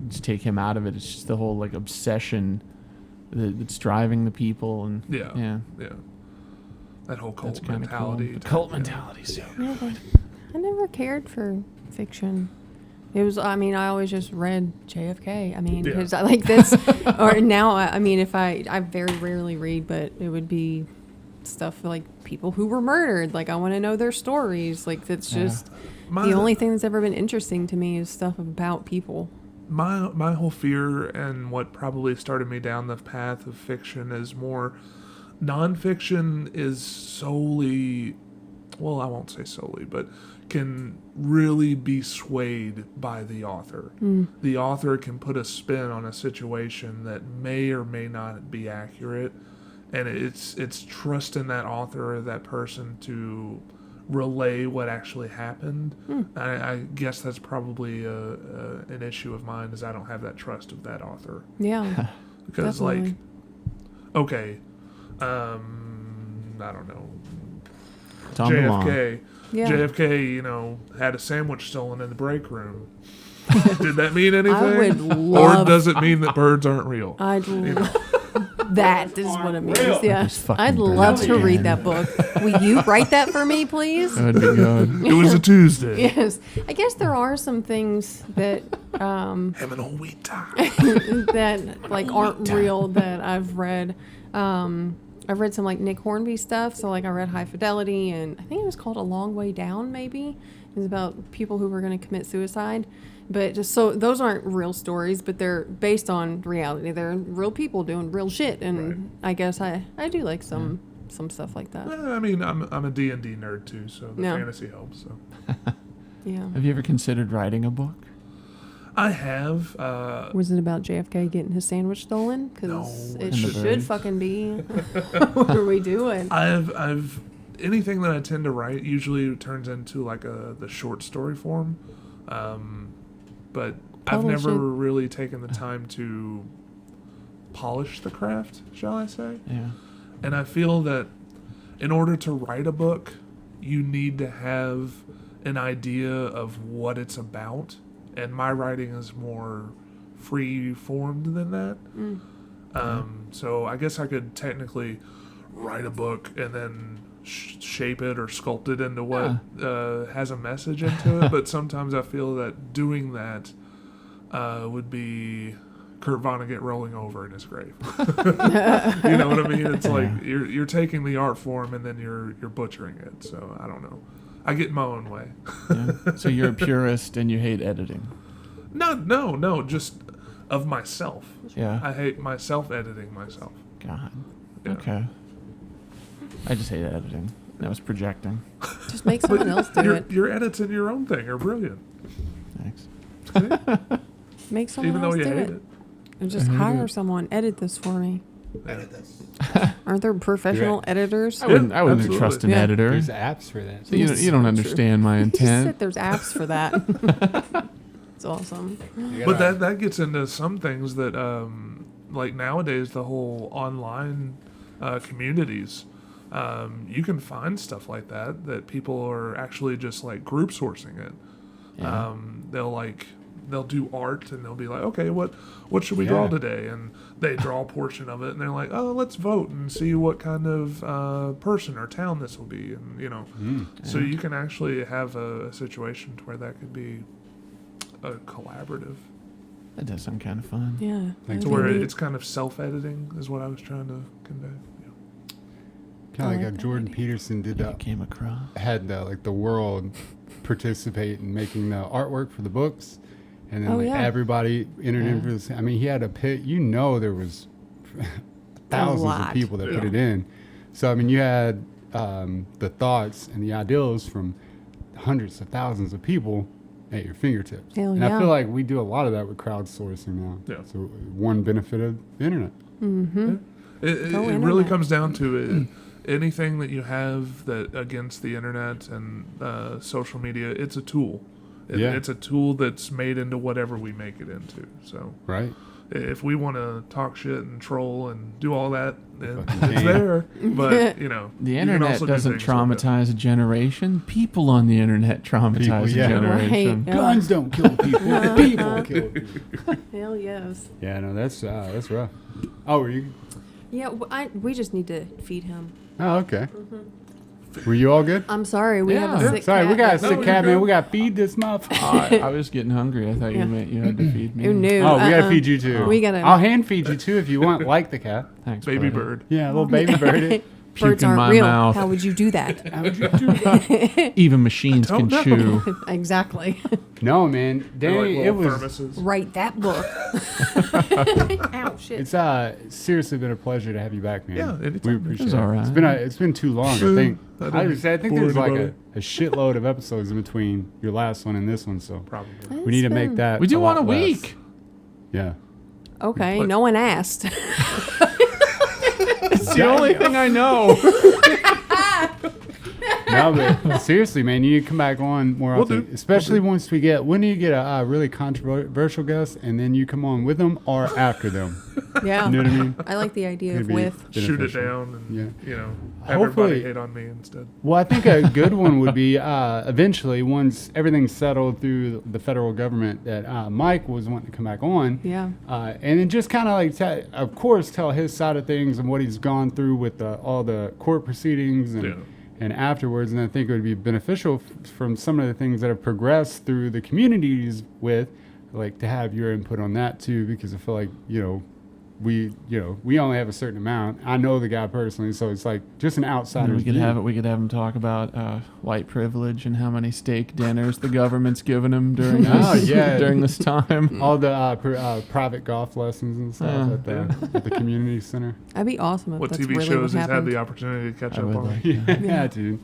just take him out of it. It's just the whole like obsession that's driving the people, and yeah. That whole cult That's mentality. cool. The cult mentality. So good. I never cared for fiction. It was, I mean, I always just read JFK. I mean, because I like this. Or now, I mean, if I very rarely read, but it would be stuff like people who were murdered. Like, I want to know their stories. Like, that's just the only thing that's ever been interesting to me is stuff about people. My whole fear and what probably started me down the path of fiction is more nonfiction is solely, well, I won't say solely, but can really be swayed by the author. The author can put a spin on a situation that may or may not be accurate, and it's trusting that author or that person to relay what actually happened. I guess that's probably an issue of mine, is I don't have that trust of that author. Yeah. Because definitely. like, okay, I don't know, Tom JFK. Yeah. JFK, had a sandwich stolen in the break room. Did that mean anything? I would love. Or does it mean that birds aren't real? I'd That is what it means. Real. Yeah. Just fucking I'd burn love it to read down. that book. Will you write that for me, please? That would be good. It was a Tuesday. Yes. I guess there are some things that Having a wheat time. that like aren't real that I've read. I've read some like Nick Hornby stuff. So like I read High Fidelity, and I think it was called A Long Way Down. Maybe it was about people who were going to commit suicide. But just so those aren't real stories, but they're based on reality. They're real people doing real shit, and Right. I guess I do like some stuff like that. I mean, I'm a D&D nerd too, so the Yeah. fantasy helps. So Yeah. Have you ever considered writing a book? I have. Was it about JFK getting his sandwich stolen? Because No, it And the should birds. fucking be. What are we doing? I've anything that I tend to write usually turns into like the short story form, but I've Publish never it. really taken the time to polish the craft, shall I say? Yeah. And I feel that in order to write a book, you need to have an idea of what it's about, and my writing is more free formed than that. So I guess I could technically write a book and then shape it or sculpt it into what has a message into it. But sometimes I feel that doing that would be Kurt Vonnegut rolling over in his grave. You know what I mean? It's like you're taking the art form and then you're butchering it. So I don't know. I get in my own way. Yeah. So you're a purist and you hate editing. No, just of myself. Yeah. I hate myself editing myself. God. Yeah. Okay. I just hate editing. That was projecting. Just make someone else do it. Your edits in your own thing are brilliant. Thanks. See? Make someone Even though else you do hate it. it. And just I hate hire it. someone. Edit this for me. Edit this. Aren't there professional editors? I wouldn't absolutely. trust an Yeah. editor. There's apps for that. So you don't understand my You intent. said there's apps for that. It's awesome. But that gets into some things that, like nowadays, the whole online communities, you can find stuff like that people are actually just like group sourcing it. Yeah. They'll do art and they'll be like, okay, what should we draw today? And they draw a portion of it and they're like, oh, let's vote and see what kind of person or town this will be, and so you can actually have a situation to where that could be a collaborative, That does sound kind of fun. Yeah. Like to that'd where be neat. it's kind of self-editing is what I was trying to convey. Kind of like I how like that Jordan idea. Peterson did I came across. had the world participate in making the artwork for the books, and then Oh, like yeah. everybody entered in Yeah. for this. I mean, he had a pit. There was thousands of lot. people that put Yeah. it in. So I mean, you had the thoughts and the ideals from hundreds of thousands of people at your fingertips. Hell and I yeah. feel like we do a lot of that with crowdsourcing now. Yeah. So one benefit of the internet. Mm-hmm. It Go really internet. comes down to it. Anything that you have that against the internet and social media, it's a tool. Yeah. It's a tool that's made into whatever we make it into. So Right. if we want to talk shit and troll and do all that, then Fucking it's can. there. But The you can internet also do doesn't things with it. traumatize a generation. People on the internet traumatize People, yeah. a generation. Right. Guns don't kill people. People kill people. Hell yes. Yeah, no, that's rough. Oh, were you? Yeah, we just need to feed him. Oh, okay. Were you all good? I'm sorry, we have a Yeah. sick Sorry, cat. we got a No, sick you're cat, man. good. We got to feed this motherfucker. I was getting hungry. I thought Yeah. you meant you had to feed me. Who knew? Oh, we got to feed you too. We gotta- I'll hand feed you too if you want, like the cat. Thanks, Baby buddy. bird. Yeah, a little baby birdie. Birds in aren't my real. mouth. How would you do that? How would you do that? Even machines can don't chew. Exactly. No, man. They're like Danny, little it was. thermoses. Write that book. Ow, shit. It's seriously been a pleasure to have you back, man. Yeah, anytime. We appreciate was it. all right. It's been too long. I think. I I didn't think bore there's like anybody. a shitload of episodes in between your last one and this one, so Probably. we need to make that. We do lot one a less. week. Yeah. Okay, But- no one asked. It's the only thing I know. No, but seriously, man, you need to come back on more Will often, do. especially once we get. When do you get a really controversial guest, and then you come on with them or after them? Yeah. You know what I mean? I like the idea It'd of be with. Shoot it beneficial. down and, Hopefully- everybody hate on me instead. Well, I think a good one would be eventually, once everything's settled through the federal government, that Mike was wanting to come back on. Yeah. And then just kind of like, of course, tell his side of things and what he's gone through with all the court proceedings and afterwards. And I think it would be beneficial from some of the things that have progressed through the communities with, like, to have your input on that too, because I feel like, we only have a certain amount. I know the guy personally, so it's like just an outsider. We could have him talk about white privilege and how many steak dinners the government's given him during during this time. All the private golf lessons and stuff at the community center. That'd be awesome if What that's TV really shows what he's had happened. the opportunity to catch I up would on? like Yeah, dude.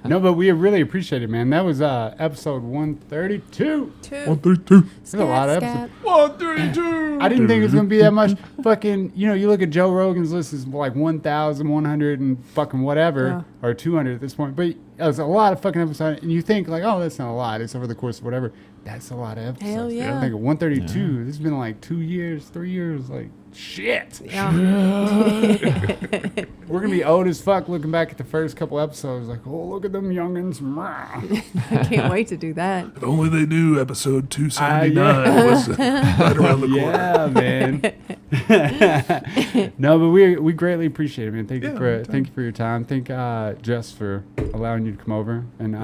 No, but we really appreciate it, man. That was episode 132. 132. That's a lot of episodes. 132. I didn't think it was gonna be that much. Fucking, you look at Joe Rogan's list is like 1,100 and fucking whatever, or 200 at this point. But it was a lot of fucking episodes, and you think like, oh, that's not a lot. It's over the course of whatever. That's a lot of episodes. Hell yeah. I think 132. This has been like 2 years, 3 years. Like shit. Yeah. We're gonna be old as fuck looking back at the first couple episodes. Like, oh, look at them youngins. I can't wait to do that. If only they knew episode 279 was right around the corner. Yeah, man. No, but we greatly appreciate it, man. Thank you anytime. for your time. Thank Jess for allowing you to come over, and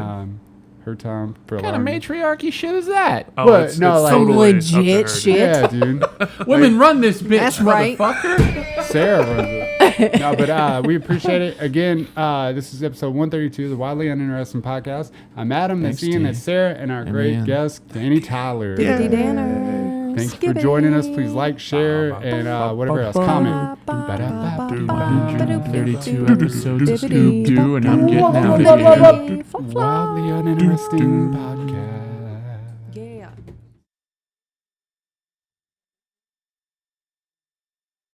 her time for What kind of allowing. matriarchy shit is that? Oh, What? it's No, like- totally Some up to legit her, dude. shit. Yeah, dude. Women run this bitch, That's right. motherfucker. Sarah runs it. No, but we appreciate it. Again, this is episode 132 of the Wildly Uninteresting podcast. I'm Adam, that's Thanks, Ian, T. that's Sarah, and our great Ian. guest, Danny Tyler. Dippity Danner. Thanks for joining us. Please like, share, and whatever else. Comment. 32 episodes of Scoob-Doo, and I'm getting out of here. Wildly Uninteresting podcast.